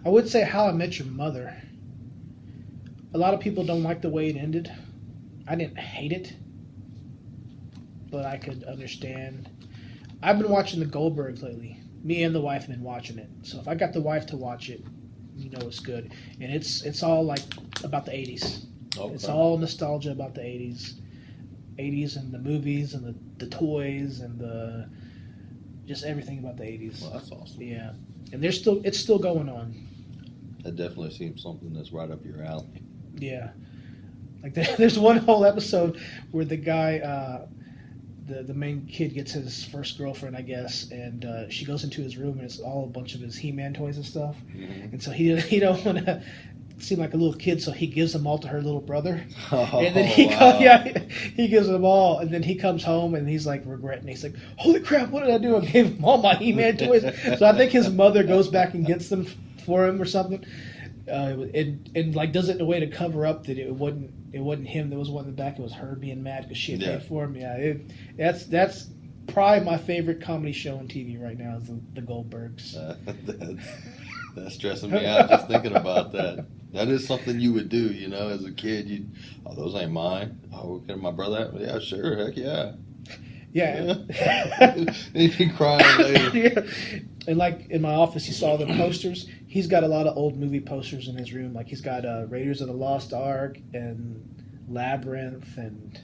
I would say How I Met Your Mother. A lot of people don't like the way it ended. I didn't hate it, but I could understand. I've been watching the Goldbergs lately. Me and the wife have been watching it. So if I got the wife to watch it, it's good. And it's all like about the 80s. Okay. It's all nostalgia about the 80s. 80s and the movies and the toys and the just everything about the 80s. Well, that's awesome. Yeah. And it's still going on. That definitely seems something that's right up your alley. Yeah. Like there's one whole episode where the guy the main kid gets his first girlfriend, I guess, and she goes into his room and it's all a bunch of his He-Man toys and stuff. Mm-hmm. And so he don't want to seem like a little kid, so he gives them all to her little brother. Oh, And then he gives them all, and then he comes home and he's like regretting. He's like, "Holy crap! What did I do? I gave him all my He-Man toys." So I think his mother goes back and gets them for him or something, and like does it in a way to cover up that it wasn't him that was one in the back. It was her being mad because she had paid for him. Yeah, that's probably my favorite comedy show on TV right now is the Goldbergs. That's stressing me out just thinking about that. That is something you would do, you know, as a kid. Oh, those ain't mine. Oh, can my brother have? Yeah, sure, heck yeah. Yeah. He'd be crying later. Yeah. And like in my office, you saw the posters. He's got a lot of old movie posters in his room. Like he's got Raiders of the Lost Ark and Labyrinth and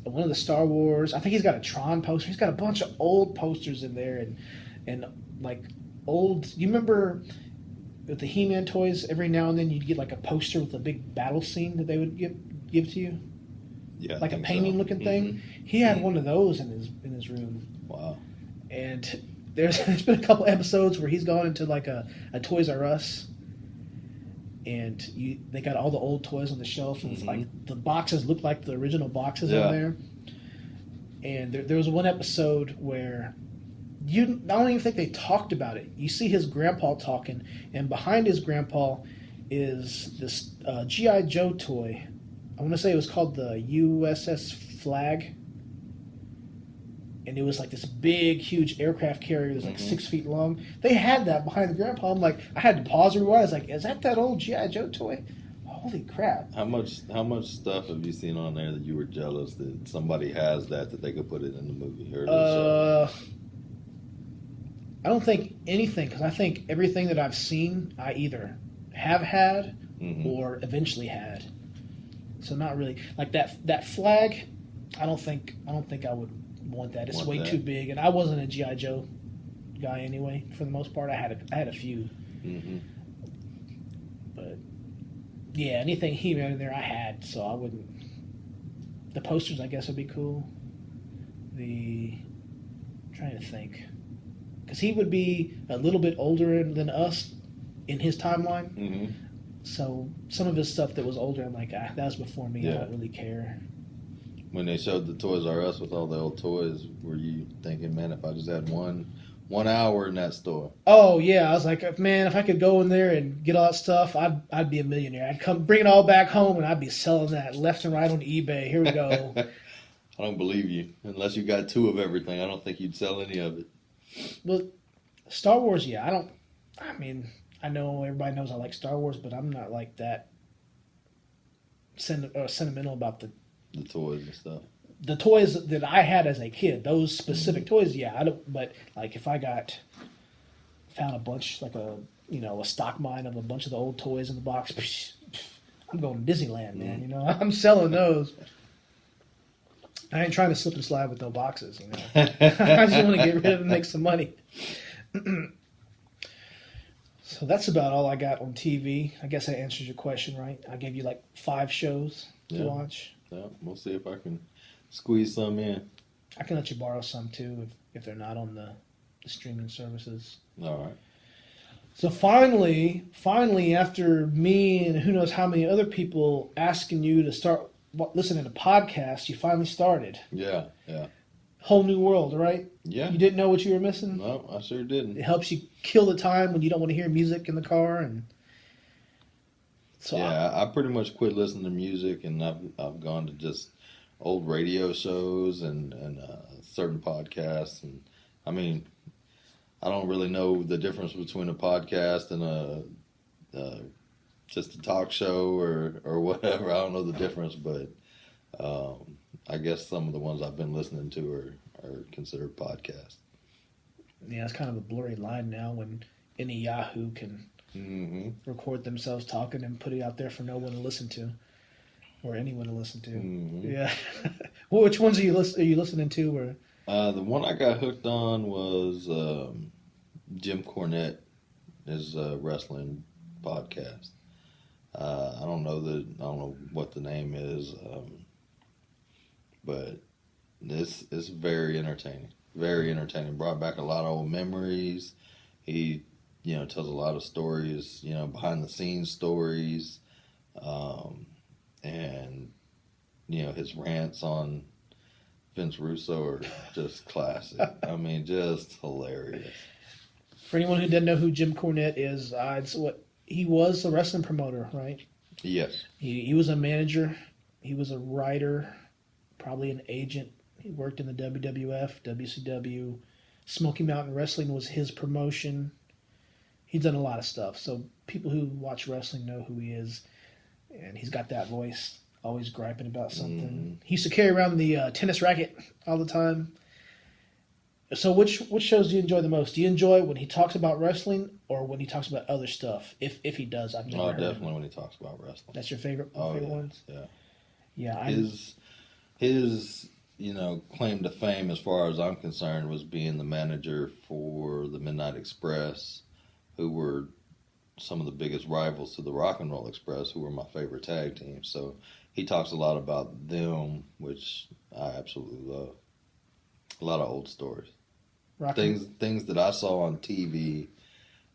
one of the Star Wars. I think he's got a Tron poster. He's got a bunch of old posters in there and like old. You remember with the He-Man toys? Every now and then you'd get like a poster with a big battle scene that they would give to you. Yeah, like a painting looking thing. He had one of those in his room. Wow. And there's been a couple episodes where he's gone into like a Toys R Us, and they got all the old toys on the shelf, and it's like the boxes look like the original boxes on there. And there was one episode where I don't even think they talked about it. You see his grandpa talking, and behind his grandpa is this G.I. Joe toy. I want to say it was called the USS Flag. And it was like this big, huge aircraft carrier. It was like 6 feet long. They had that behind the grandpa. I'm like, I had to pause and rewind. I was like, is that old G.I. Joe toy? Holy crap. How much stuff have you seen on there that you were jealous that somebody has that they could put it in the movie or the show? I don't think anything, because I think everything that I've seen, I either have had or eventually had. So not really. Like that flag, I don't think I would want that. It's way too big, and I wasn't a G.I. Joe guy anyway. For the most part, I had a few, but yeah, anything He-Man in there I had, so I wouldn't. The posters, I guess, would be cool. I'm trying to think, because he would be a little bit older than us in his timeline. So some of his stuff that was older, I'm like, that was before me. I don't really care. When they showed the Toys R Us with all the old toys, were you thinking, man, if I just had one hour in that store? Oh yeah, I was like, man, if I could go in there and get all that stuff, I'd be a millionaire. I'd come bring it all back home, and I'd be selling that left and right on eBay. Here we go. I don't believe you. Unless you got two of everything, I don't think you'd sell any of it. Well, Star Wars, yeah, I know everybody knows I like Star Wars, but I'm not like that sentimental about the toys and stuff. The toys that I had as a kid, those specific toys, yeah, I don't. But like, if I found a bunch, like a stock mine of a bunch of the old toys in the box, I'm going to Disneyland, man. You know, I'm selling those. I ain't trying to slip and slide with those boxes. You know, I just want to get rid of them and make some money. So that's about all I got on TV. I guess that answers your question, right? I gave you like 5 shows to watch. Yeah, we'll see if I can squeeze some in. I can let you borrow some too if they're not on the streaming services. All right. So finally, after me and who knows how many other people asking you to start listening to podcasts, you finally started. Yeah. Whole new world, right? Yeah. You didn't know what you were missing? No, I sure didn't. It helps you kill the time when you don't want to hear music in the car, and so I pretty much quit listening to music, and I've gone to just old radio shows and certain podcasts, and I mean, I don't really know the difference between a podcast and just a talk show or whatever. I don't know the difference, but I guess some of the ones I've been listening to are considered podcasts. Yeah, it's kind of a blurry line now when any Yahoo can record themselves talking and put it out there for no one to listen to, or anyone to listen to. Yeah. Well, which ones are you listening to? Or the one I got hooked on was Jim Cornette, his wrestling podcast. I don't know what the name is, but it's very entertaining. Very entertaining. Brought back a lot of old memories. He, tells a lot of stories, behind the scenes stories. And, his rants on Vince Russo are just classic. I mean, just hilarious. For anyone who doesn't know who Jim Cornette is, he was a wrestling promoter, right? Yes. He was a manager. He was a writer, probably an agent. He worked in the WWF, WCW. Smoky Mountain Wrestling was his promotion. He's done a lot of stuff. So people who watch wrestling know who he is. And he's got that voice, always griping about something. He used to carry around the tennis racket all the time. So which shows do you enjoy the most? Do you enjoy when he talks about wrestling or when he talks about other stuff? If he does, I've never heard definitely him. when he talks about wrestling. That's your favorite Oh, yeah. ones? Yeah. Yeah. His claim to fame, as far as I'm concerned, was being the manager for the Midnight Express, who were some of the biggest rivals to the Rock and Roll Express, who were my favorite tag team. So he talks a lot about them, which I absolutely love. A lot of old stories. Things that I saw on TV,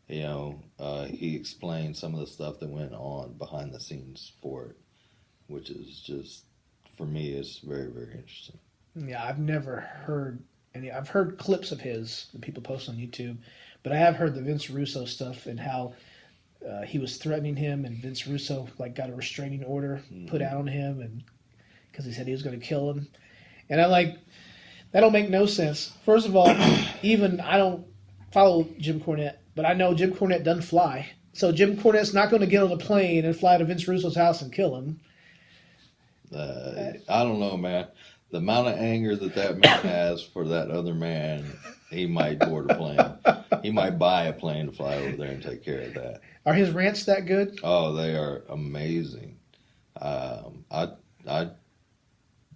he explained some of the stuff that went on behind the scenes for it, which is just, for me, it's very, very interesting. Yeah, I've never heard any. I've heard clips of his that people post on YouTube, but I have heard the Vince Russo stuff and how he was threatening him, and Vince Russo got a restraining order put out on him, and because he said he was going to kill him, and that don't make no sense. First of all, even I don't follow Jim Cornette, but I know Jim Cornette doesn't fly, so Jim Cornette's not going to get on a plane and fly to Vince Russo's house and kill him. I don't know, man. The amount of anger that man has for that other man, he might board a plane. He might buy a plane to fly over there and take care of that. Are his rants that good? Oh, they are amazing. I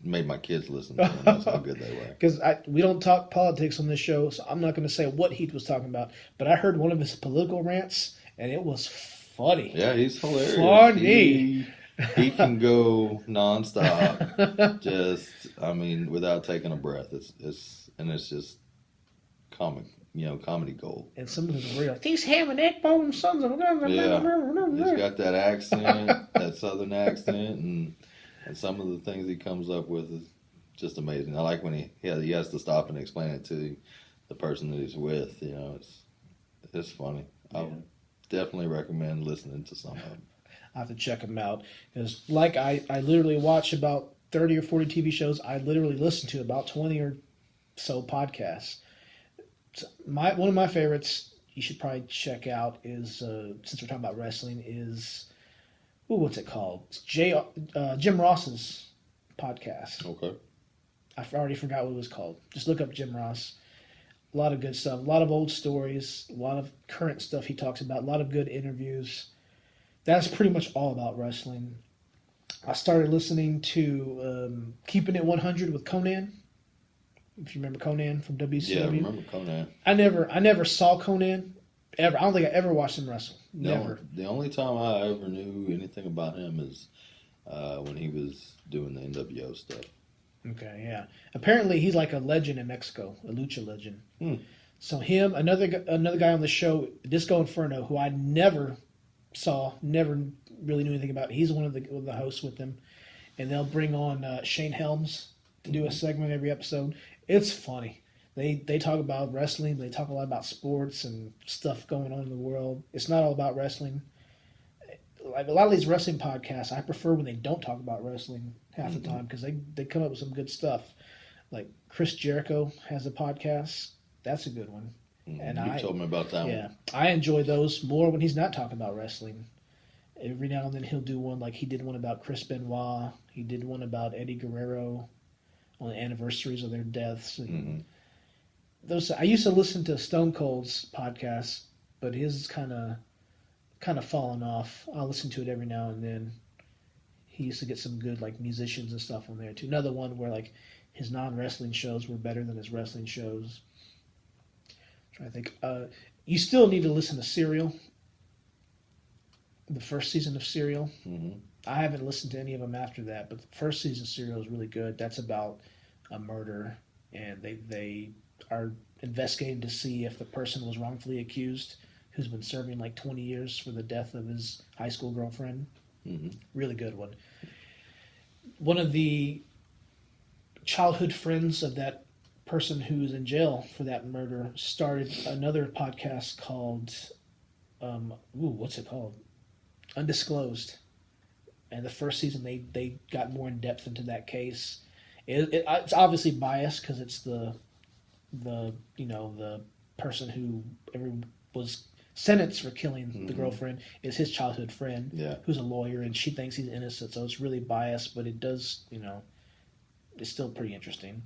made my kids listen to them. That's how good they were. Because we don't talk politics on this show, so I'm not going to say what he was talking about. But I heard one of his political rants, and it was funny. Yeah, he's hilarious. Funny. He can go nonstop, without taking a breath. It's just comedy gold. And some of his words like, these ham and egg bone sons of a... Yeah, he's got that accent, that southern accent, and some of the things he comes up with is just amazing. I like when he has to stop and explain it to the person that he's with. It's funny. I would definitely recommend listening to some of them. I have to check them out. Because I literally watch about 30 or 40 TV shows. I literally listen to about 20 or so podcasts. One of my favorites you should probably check out is, since we're talking about wrestling, is, what's it called? It's Jim Ross's podcast. Okay. I already forgot what it was called. Just look up Jim Ross. A lot of good stuff. A lot of old stories. A lot of current stuff he talks about. A lot of good interviews. That's pretty much all about wrestling. I started listening to Keeping It 100 with Conan. If you remember Conan from WCW. Yeah, I remember Conan. I never saw Conan ever. I don't think I ever watched him wrestle. Never. The only time I ever knew anything about him is when he was doing the NWO stuff. Okay, yeah. Apparently he's like a legend in Mexico, a lucha legend. So him, another guy on the show, Disco Inferno, who I never saw, never really knew anything about. He's one of the hosts with them, and they'll bring on Shane Helms to do a segment every episode. It's funny. They talk about wrestling. They talk a lot about sports and stuff going on in the world. It's not all about wrestling. Like a lot of these wrestling podcasts, I prefer when they don't talk about wrestling half the time because they come up with some good stuff. Like Chris Jericho has a podcast. That's a good one. And you told me about that one. Yeah, I enjoy those more when he's not talking about wrestling. Every now and then he'll do one, like he did one about Chris Benoit. He did one about Eddie Guerrero on the anniversaries of their deaths. And those I used to listen to Stone Cold's podcast, but his kind of fallen off. I'll listen to it every now and then. He used to get some good like musicians and stuff on there too. Another one where like his non-wrestling shows were better than his wrestling shows. I think you still need to listen to Serial, the first season of Serial. I haven't listened to any of them after that, but the first season of Serial is really good. That's about a murder, and they are investigating to see if the person was wrongfully accused, who's been serving like 20 years for the death of his high school girlfriend. Really good one. One of the childhood friends of that person who's in jail for that murder started another podcast called, what's it called? Undisclosed. And the first season, they got more in depth into that case. It's obviously biased because it's the person who was sentenced for killing the girlfriend is his childhood friend, who's a lawyer, and she thinks he's innocent. So it's really biased, but it does, it's still pretty interesting.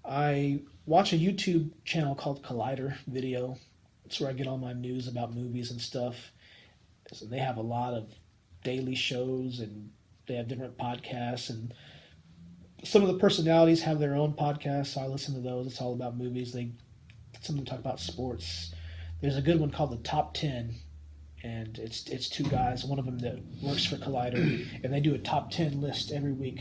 I watch a YouTube channel called Collider Video. It's where I get all my news about movies and stuff. So they have a lot of daily shows, and they have different podcasts, and some of the personalities have their own podcasts, so I listen to those. It's all about movies. Some of them talk about sports. There's a good one called The Top 10, and it's two guys, one of them that works for Collider, and they do a top 10 list every week,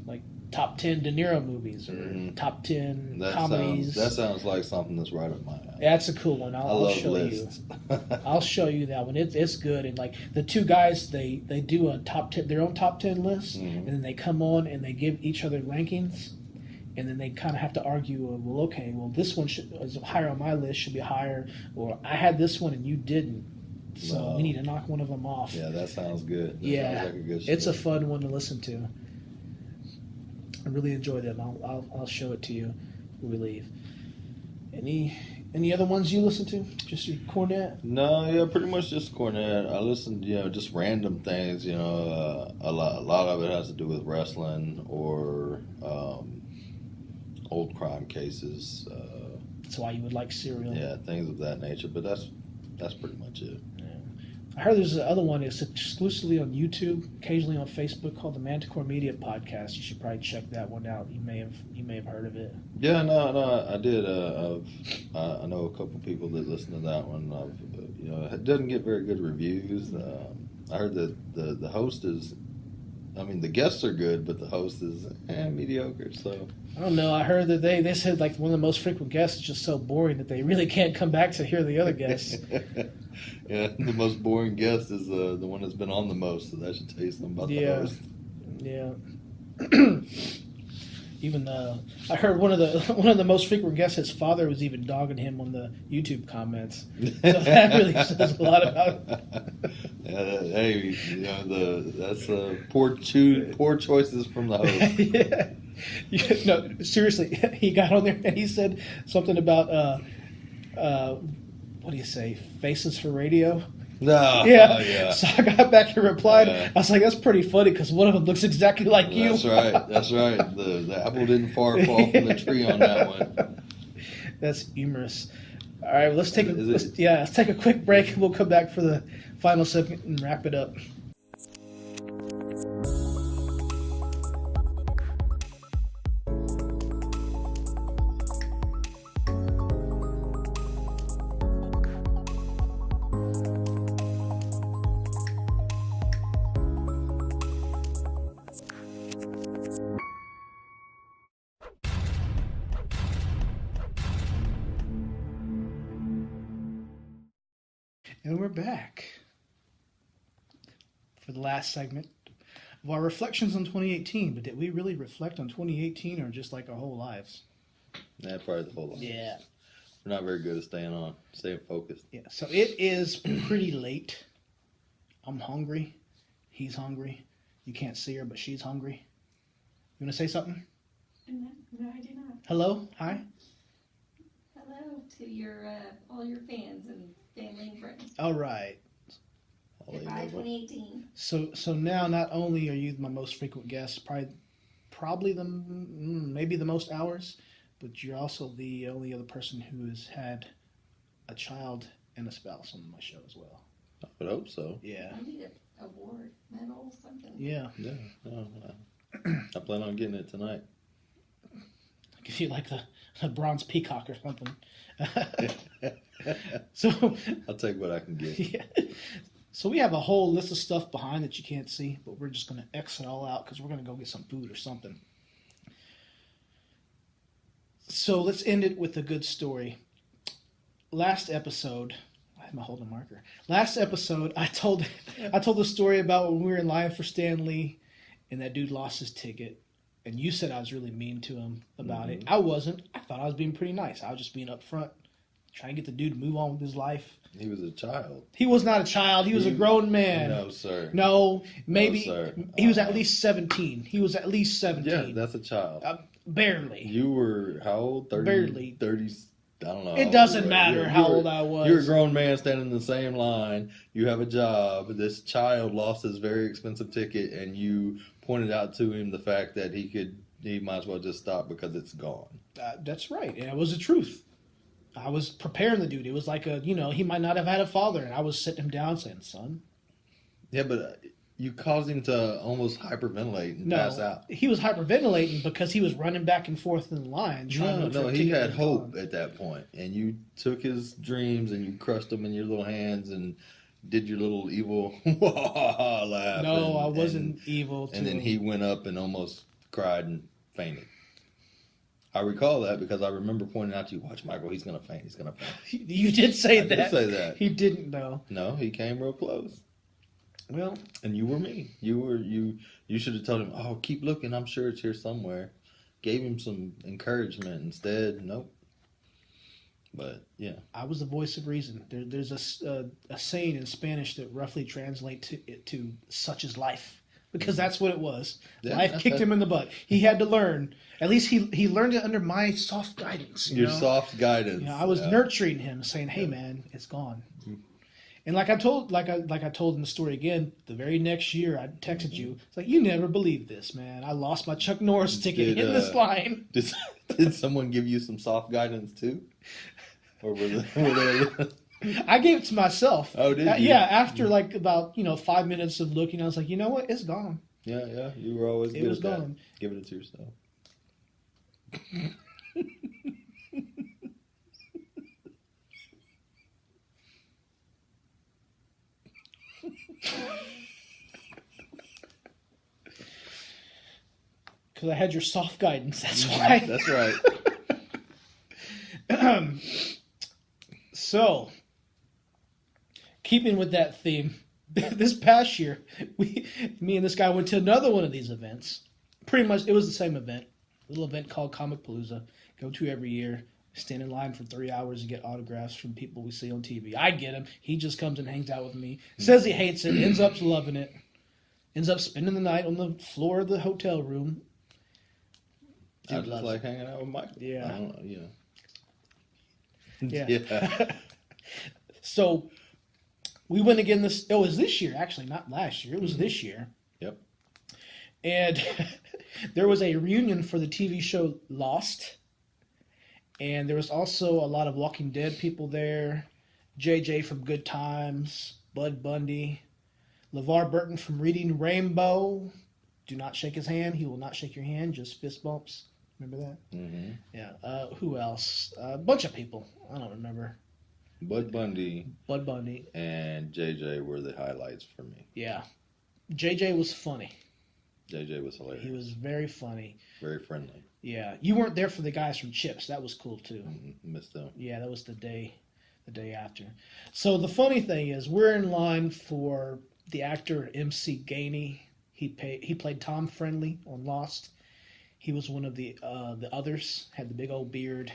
like top 10 De Niro movies or top 10 comedies. That sounds like something that's right up my alley. That's a cool one. I'll show lists. you. I'll show you that one. It's good, and like the two guys, they do a top 10, their own top 10 list, and then they come on and they give each other rankings, and then they kind of have to argue. Well, okay, this one is higher on my list, should be higher, or I had this one and you didn't, so we need to knock one of them off. Yeah, that sounds good. That sounds like a good show. It's a fun one to listen to. I really enjoy them. I'll show it to you when we leave. Any other ones you listen to? Just your Cornet? No, yeah, pretty much just Cornet. I listen, just random things. A lot of it has to do with wrestling or old crime cases. That's why you would like Serial. Yeah, things of that nature. But that's pretty much it. I heard there's another one. It's exclusively on YouTube, occasionally on Facebook, called the Manticore Media Podcast. You should probably check that one out. You may have heard of it. Yeah, no, I did. I know a couple people that listen to that one. It doesn't get very good reviews. I heard that the host is. I mean, the guests are good, but the host is mediocre. So I don't know. I heard that they said like one of the most frequent guests is just so boring that they really can't come back to hear the other guests. Yeah, the most boring guest is the one that's been on the most, so that should tell you something about the host. Yeah. Even I heard one of the most frequent guests, his father was even dogging him on the YouTube comments. So that really says a lot about it. Yeah, that's poor choices from the host. Yeah. No, seriously, he got on there and he said something about what do you say? Faces for radio. No. Yeah. So I got back and replied. I was like, "That's pretty funny because one of them looks exactly like you." That's right. The apple didn't fall from the tree on that one. That's humorous. All right, let's take a quick break, and we'll come back for the final segment and wrap it up. And we're back for the last segment of our reflections on 2018. But did we really reflect on 2018 or just like our whole lives? Yeah, probably the whole life. Yeah. We're not very good at staying focused. Yeah, so it is pretty late. I'm hungry. He's hungry. You can't see her, but she's hungry. You want to say something? No, I do not. Hello? Hi? Hello to your all your fans and family and friends. All right. Goodbye, 2018. So now not only are you my most frequent guest, probably maybe the most hours, but you're also the only other person who has had a child and a spouse on my show as well. I would hope so. Yeah. I need an award, medal, something. Yeah. Yeah. I plan on getting it tonight. I'll give you like the bronze peacock or something. So I'll take what I can get. Yeah. So we have a whole list of stuff behind that you can't see, but we're just going to X it all out because we're going to go get some food or something. So let's end it with a good story. Last episode, I had my holding marker. Last episode, I told the story about when we were in line for Stan Lee, and that dude lost his ticket. And you said I was really mean to him about it. I wasn't. I thought I was being pretty nice. I was just being upfront, trying to get the dude to move on with his life. He was a child. He was not a child. He was a grown man. No, sir. No, maybe No, sir. he was at least 17. He was at least 17. Yeah, that's a child. Barely. You were how old? 30, Barely. 30. I don't know. It doesn't matter how old I was. You're a grown man standing in the same line. You have a job. This child lost his very expensive ticket, and you pointed out to him the fact that he might as well just stop because it's gone. That's right. And it was the truth. I was preparing the dude. It was like he might not have had a father, and I was sitting him down saying, son. Yeah, but you caused him to almost hyperventilate and pass out. He was hyperventilating because he was running back and forth in the line. No, he had hope at that point, and you took his dreams and you crushed them in your little hands and did your little evil laugh. No, I wasn't evil. And then he went up and almost cried and fainted. I recall that because I remember pointing out to you, watch Michael, he's going to faint, he's going to faint. You did say that. I did say that. He didn't, though. No, he came real close. Well. And you were mean. You should have told him, oh, keep looking, I'm sure it's here somewhere. Gave him some encouragement. Instead, nope. But, yeah. I was the voice of reason. There's a saying in Spanish that roughly translates to such is life. Because that's what it was. Yeah, life kicked him in the butt. He had to learn. At least he learned it under my soft guidance. Your soft guidance. I was nurturing him, saying, "Hey, man, it's gone." And like I told in the story again, the very next year I texted you. It's like, you never believe this, man. I lost my Chuck Norris ticket in this line. Did someone give you some soft guidance too? Or were they I gave it to myself. Oh, did you? Yeah, after like about 5 minutes of looking, I was like, you know what? It's gone. Yeah. You were always good at that. Gone. Give it to yourself. Because I had your soft guidance. That's why. That's right. So, keeping with that theme, this past year, me and this guy went to another one of these events. Pretty much, it was the same event. A little event called Comic Palooza. Go to every year. Stand in line for 3 hours and get autographs from people we see on TV. I get him. He just comes and hangs out with me. Says he hates it. Ends up loving it. Ends up spending the night on the floor of the hotel room. I just like hanging out with Michael. Yeah. I don't know, Yeah. Yeah. So we went again it was this year, actually, not last year. It was this year. Yep. And there was a reunion for the TV show Lost. And there was also a lot of Walking Dead people there. JJ from Good Times, Bud Bundy, LeVar Burton from Reading Rainbow. Do not shake his hand. He will not shake your hand, just fist bumps. Remember that? Mm-hmm. Yeah. Who else? A bunch of people. I don't remember. Bud Bundy and JJ were the highlights for me. Yeah. JJ was funny. JJ was hilarious. He was very funny. Very friendly. Yeah. You weren't there for the guys from Chips. That was cool too. Missed them. Yeah, that was the day after. So the funny thing is we're in line for the actor MC Gainey. He played Tom Friendly on Lost. He was one of the others, had the big old beard.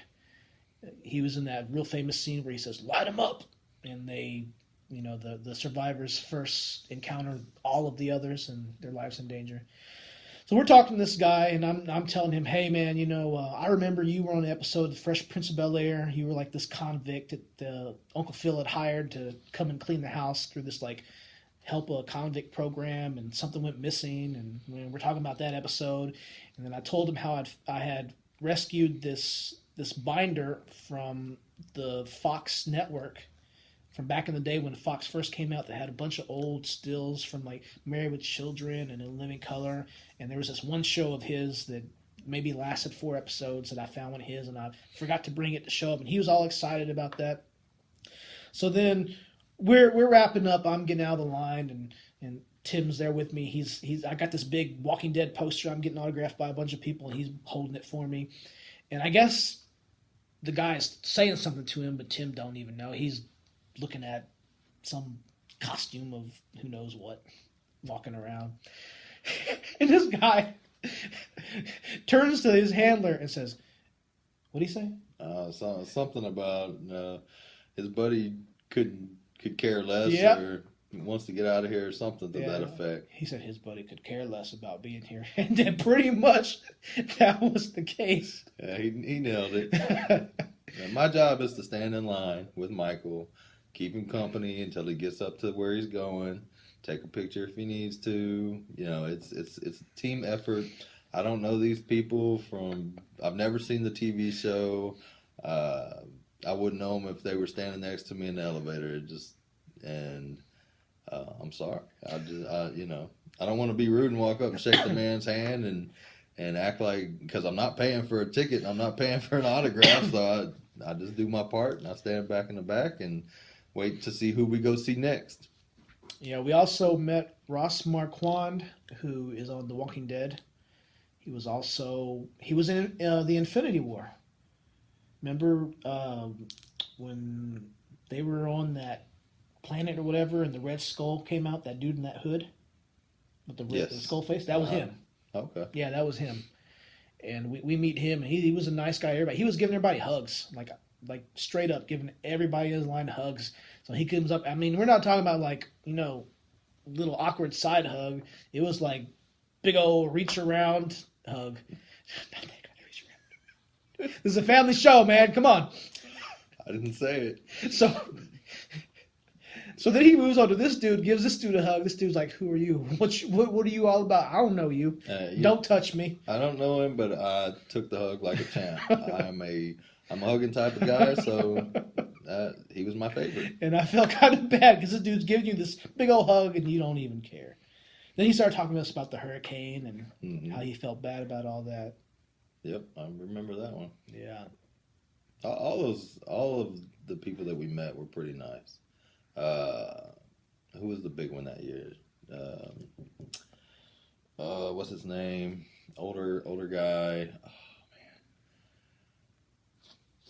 He was in that real famous scene where he says, "Light him up," and they, the survivors first encounter all of the others and their lives in danger. So we're talking to this guy, and I'm telling him, "Hey man, I remember you were on the episode of The Fresh Prince of Bel-Air. You were like this convict that Uncle Phil had hired to come and clean the house through this like help a convict program, and something went missing, and we're talking about that episode." And then I told him how I had rescued this binder from the Fox network from back in the day when Fox first came out, that had a bunch of old stills from like Married with Children and In Living Color. And there was this one show of his that maybe lasted 4 episodes that I found one of his, and I forgot to bring it to show up, and he was all excited about that. So then we're wrapping up. I'm getting out of the line, and Tim's there with me. I got this big Walking Dead poster I'm getting autographed by a bunch of people, and he's holding it for me. And I guess the guy's saying something to him, but Tim don't even know. He's looking at some costume of who knows what walking around. And this guy turns to his handler and says, "What'd he say?" Something about his buddy could care less Yep. or wants to get out of here or something to that effect. He said his buddy could care less about being here. And then pretty much that was the case. Yeah, he nailed it. And my job is to stand in line with Michael, keep him company until he gets up to where he's going, take a picture if he needs to. You know, it's a team effort. I don't know these people I've never seen the TV show. I wouldn't know them if they were standing next to me in the elevator. I'm sorry. I don't want to be rude and walk up and shake the man's hand and act like, because I'm not paying for a ticket, I'm not paying for an autograph, so I just do my part and I stand back in the back and wait to see who we go see next. Yeah, we also met Ross Marquand, who is on The Walking Dead. He was in the Infinity War. Remember when they were on that planet or whatever, and the Red Skull came out? That dude in that hood with the skull face. That was him. Okay. Yeah, that was him. And we meet him. And he was a nice guy. Everybody. He was giving everybody hugs, like straight up giving everybody in his line hugs. So he comes up. I mean, we're not talking about little awkward side hug. It was like big old reach around hug. Not that kind of reach around. This is a family show, man. Come on. I didn't say it. So then he moves on to this dude, gives this dude a hug. This dude's like, "Who are you? What are you all about? I don't know you. Don't touch me." I don't know him, but I took the hug like a champ. I'm a hugging type of guy, so he was my favorite. And I felt kind of bad because this dude's giving you this big old hug and you don't even care. Then he started talking to us about the hurricane and how he felt bad about all that. Yep, I remember that one. Yeah. All of the people that we met were pretty nice. Who was the big one that year? What's his name? Older guy. Oh man.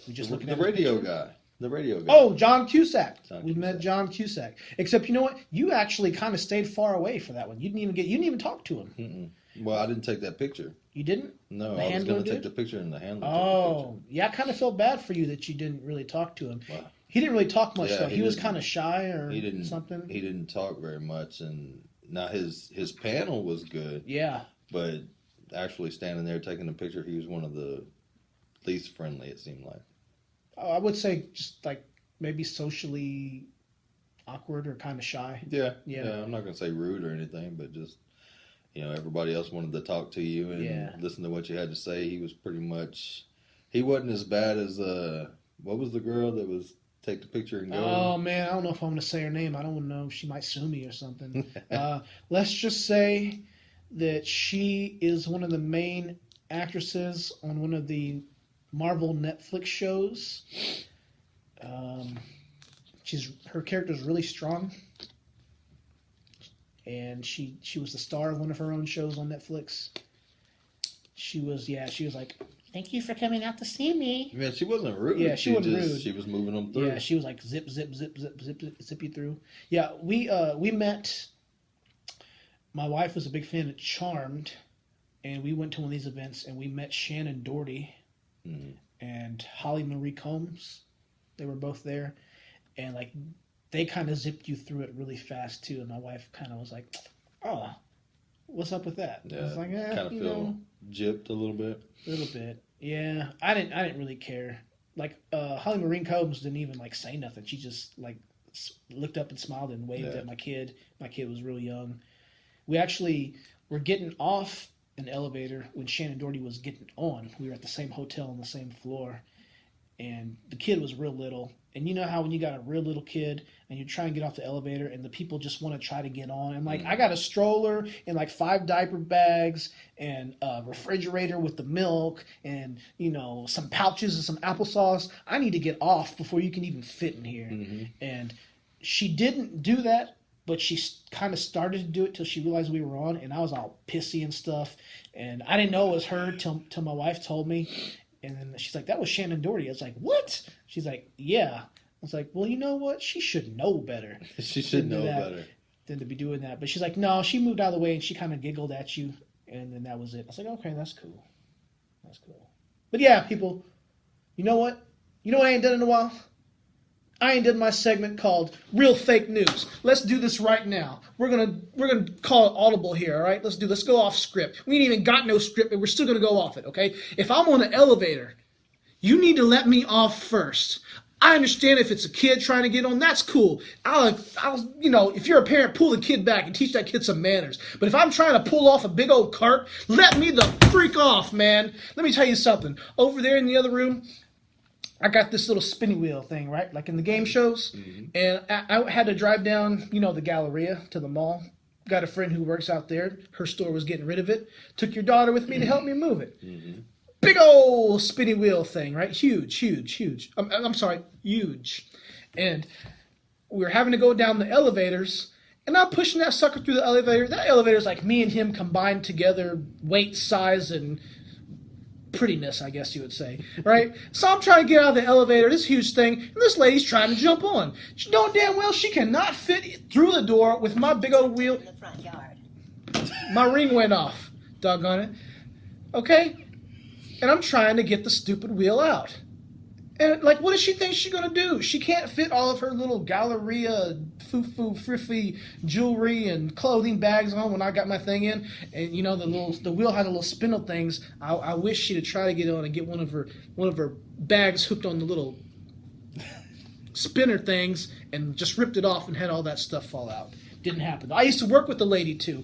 We just looking the at his radio picture? guy. The radio guy. Oh, John Cusack. We Cusack. met John Cusack. Except you know what? You actually kind of stayed far away for that one. You didn't even talk to him. Mm-mm. Well, I didn't take that picture. You didn't? No, The I was handler going to did? take the picture and the handler took Oh, yeah. I kind of felt bad for you that you didn't really talk to him. Wow. He didn't really talk much Yeah, though. he He was didn't- kind of shy or the picture. something. He didn't talk very much, and now his panel was good, Yeah. but actually standing there taking the picture, he was one of the least friendly. It seemed like. I would say just like maybe socially awkward or kind of shy. Yeah. Yeah. I'm not going to say rude or anything, but just, everybody else wanted to talk to you and listen to what you had to say. He was pretty much, he wasn't as bad as, what was the girl that was take the picture and go? Oh man, I don't know if I'm going to say her name. I don't know. She might sue me or something. Let's just say that she is one of the main actresses on one of the Marvel Netflix shows. Her character is really strong, and she was the star of one of her own shows on Netflix. She was like, "Thank you for coming out to see me." Man, she wasn't rude. Yeah, she wasn't rude. She was moving them through. Yeah, she was like zip you through. Yeah, we met. My wife was a big fan of Charmed, and we went to one of these events, and we met Shannon Doherty and Holly Marie Combs. They were both there, and like they kind of zipped you through it really fast too. And my wife kind of was like, "Oh, what's up with that?" Yeah, I was like, kind of feel gypped a little bit. A little bit, yeah. I didn't really care. Like Holly Marie Combs didn't even like say nothing. She just like looked up and smiled and waved at my kid. My kid was real young. We actually were getting off an elevator when Shannon Doherty was getting on. We were at the same hotel on the same floor, and the kid was real little. And you know how when you got a real little kid and you try and get off the elevator and the people just want to try to get on. And like I got a stroller and like 5 diaper bags and a refrigerator with the milk and, some pouches and some applesauce. I need to get off before you can even fit in here. Mm-hmm. And she didn't do that, but she kind of started to do it till she realized we were on. And I was all pissy and stuff. And I didn't know it was her till my wife told me. And then she's like, that was Shannon Doherty. I was like, what? She's like, yeah. I was like, well, you know what? She should know better. She should know better than to be doing that. But she's like, no, she moved out of the way and she kind of giggled at you. And then that was it. I was like, okay, that's cool. That's cool. But yeah, people, you know what? You know what I ain't done in a while? I ain't done my segment called Real Fake News. Let's do this right now. We're gonna call it audible here, all right? Let's go off script. We ain't even got no script, but we're still gonna go off it, okay? If I'm on an elevator, you need to let me off first. I understand if it's a kid trying to get on, that's cool. I'll if you're a parent, pull the kid back and teach that kid some manners. But if I'm trying to pull off a big old cart, let me the freak off, man. Let me tell you something. Over there in the other room, I got this little spinny wheel thing, right? Like in the game shows. Mm-hmm. And I had to drive down, the Galleria to the mall. Got a friend who works out there. Her store was getting rid of it. Took your daughter with me to help me move it. Mm-hmm. Big old spinny wheel thing, right? Huge. I'm sorry, huge. And we were having to go down the elevators. And I'm pushing that sucker through the elevator. That elevator's like me and him combined together, weight, size, and prettiness, I guess you would say, right? So I'm trying to get out of the elevator, this huge thing, and this lady's trying to jump on. She know damn well she cannot fit through the door with my big old wheel. In the front yard. My ring went off, doggone it. Okay? And I'm trying to get the stupid wheel out. And, what does she think she's going to do? She can't fit all of her little Galleria, foo-foo, friffy jewelry and clothing bags on when I got my thing in. And, the wheel had the little spindle things. I wish she'd have tried to get on and get one of her bags hooked on the little spinner things and just ripped it off and had all that stuff fall out. Didn't happen. I used to work with the lady, too.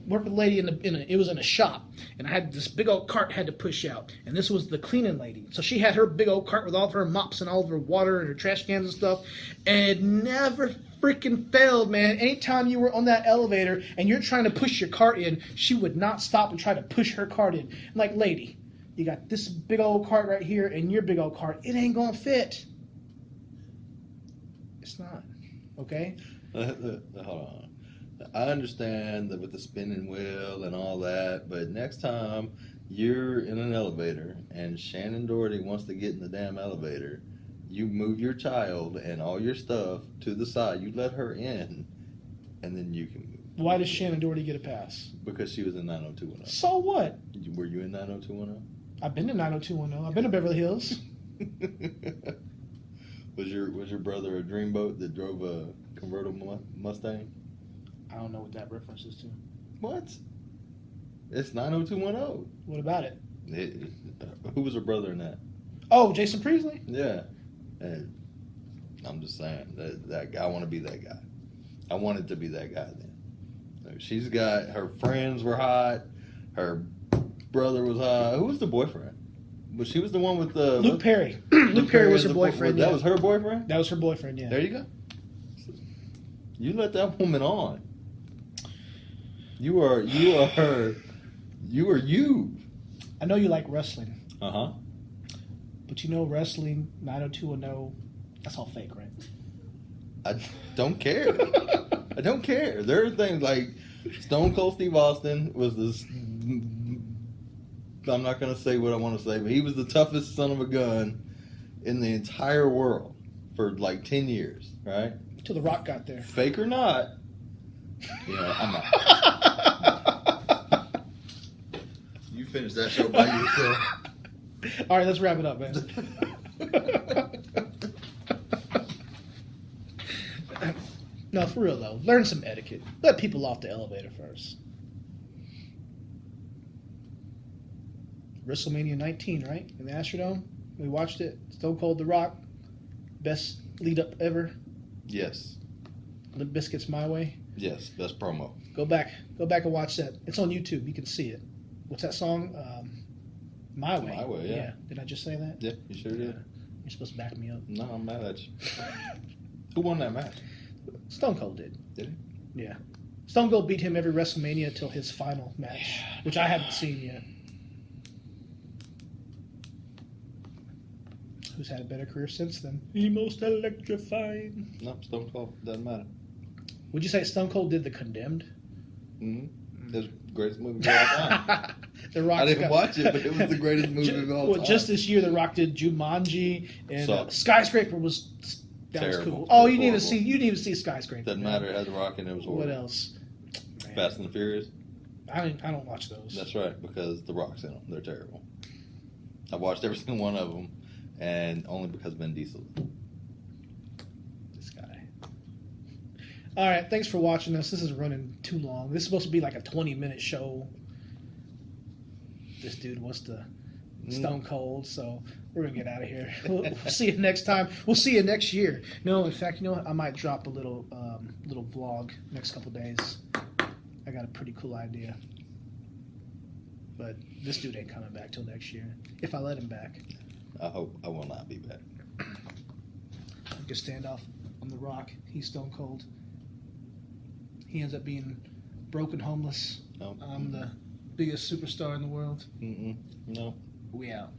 Work with a lady it was in a shop, and I had this big old cart had to push out, and this was the cleaning lady. So she had her big old cart with all of her mops and all of her water and her trash cans and stuff, and it never freaking failed, man. Anytime you were on that elevator and you're trying to push your cart in, she would not stop and try to push her cart in. I'm like, lady, you got this big old cart right here and your big old cart. It ain't gonna fit. It's not. Okay? Hold on. I understand that with the spinning wheel and all that, but next time you're in an elevator and Shannon Doherty wants to get in the damn elevator, you move your child and all your stuff to the side. You let her in, and then you can move. Why does Shannon Doherty get a pass? Because she was in 90210. So what? Were you in 90210? I've been to 90210. I've been to Beverly Hills. Was your brother a dreamboat that drove a convertible Mustang? I don't know what that reference is to. What? It's 90210. What about it? Who was her brother in that? Oh, Jason Priestley? Yeah. And I'm just saying that guy, I want to be that guy. I wanted to be that guy then. She's got, her friends were hot. Her brother was hot. Who was the boyfriend? But she was the one with the... Luke Perry. Luke Perry was her boyfriend. That was her boyfriend? That was her boyfriend, yeah. There you go. You let that woman on. You are you. I know you like wrestling. Uh-huh. But wrestling, 90210, that's all fake, right? I don't care. I don't care. There are things like Stone Cold Steve Austin was this... I'm not going to say what I want to say, but he was the toughest son of a gun in the entire world for 10 years, right? Till The Rock got there. Fake or not, I'm not. You finish that show by yourself. All right, let's wrap it up, man. No, for real, though. Learn some etiquette. Let people off the elevator first. WrestleMania 19, right? In the Astrodome. We watched it. Stone Cold The Rock. Best lead-up ever. Yes. Limp Bizkit's My Way. Yes, best promo. Go back and watch that. It's on YouTube. You can see it. What's that song? My Way. My Way, yeah. Did I just say that? Yeah, you sure did. You're supposed to back me up. No, I'm mad at you. Who won that match? Stone Cold did. Did he? Yeah. Stone Cold beat him every WrestleMania until his final match, which I haven't seen yet. Who's had a better career since then? The most electrifying. No, Stone Cold. Doesn't matter. Would you say Stone Cold did The Condemned? Mm-hmm. That's the greatest movie of all time. The Rock. I didn't watch it, but it was the greatest movie of all time. Just this year, The Rock did Jumanji and Sucked. Skyscraper was Terrible. cool. Oh, It was you need to horrible. see. You need to see Skyscraper. Doesn't matter. It had The Rock and it was horrible. What else? Man, Fast and the Furious. I don't watch those. That's right, because The Rock's in them. They're terrible. I've watched every single one of them, and only because Vin Diesel. This guy. All right, thanks for watching us. This is running too long. This is supposed to be like a 20-minute show. This dude wants to stone cold, so we're gonna get out of here. We'll see you next time. We'll see you next year. No, in fact, you know what? I might drop a little vlog next couple days. I got a pretty cool idea, but this dude ain't coming back till next year. If I let him back, I hope I will not be back. I can stand off on The Rock. He's stone cold. He ends up being broken, homeless. No. I'm the biggest superstar in the world. No. We out.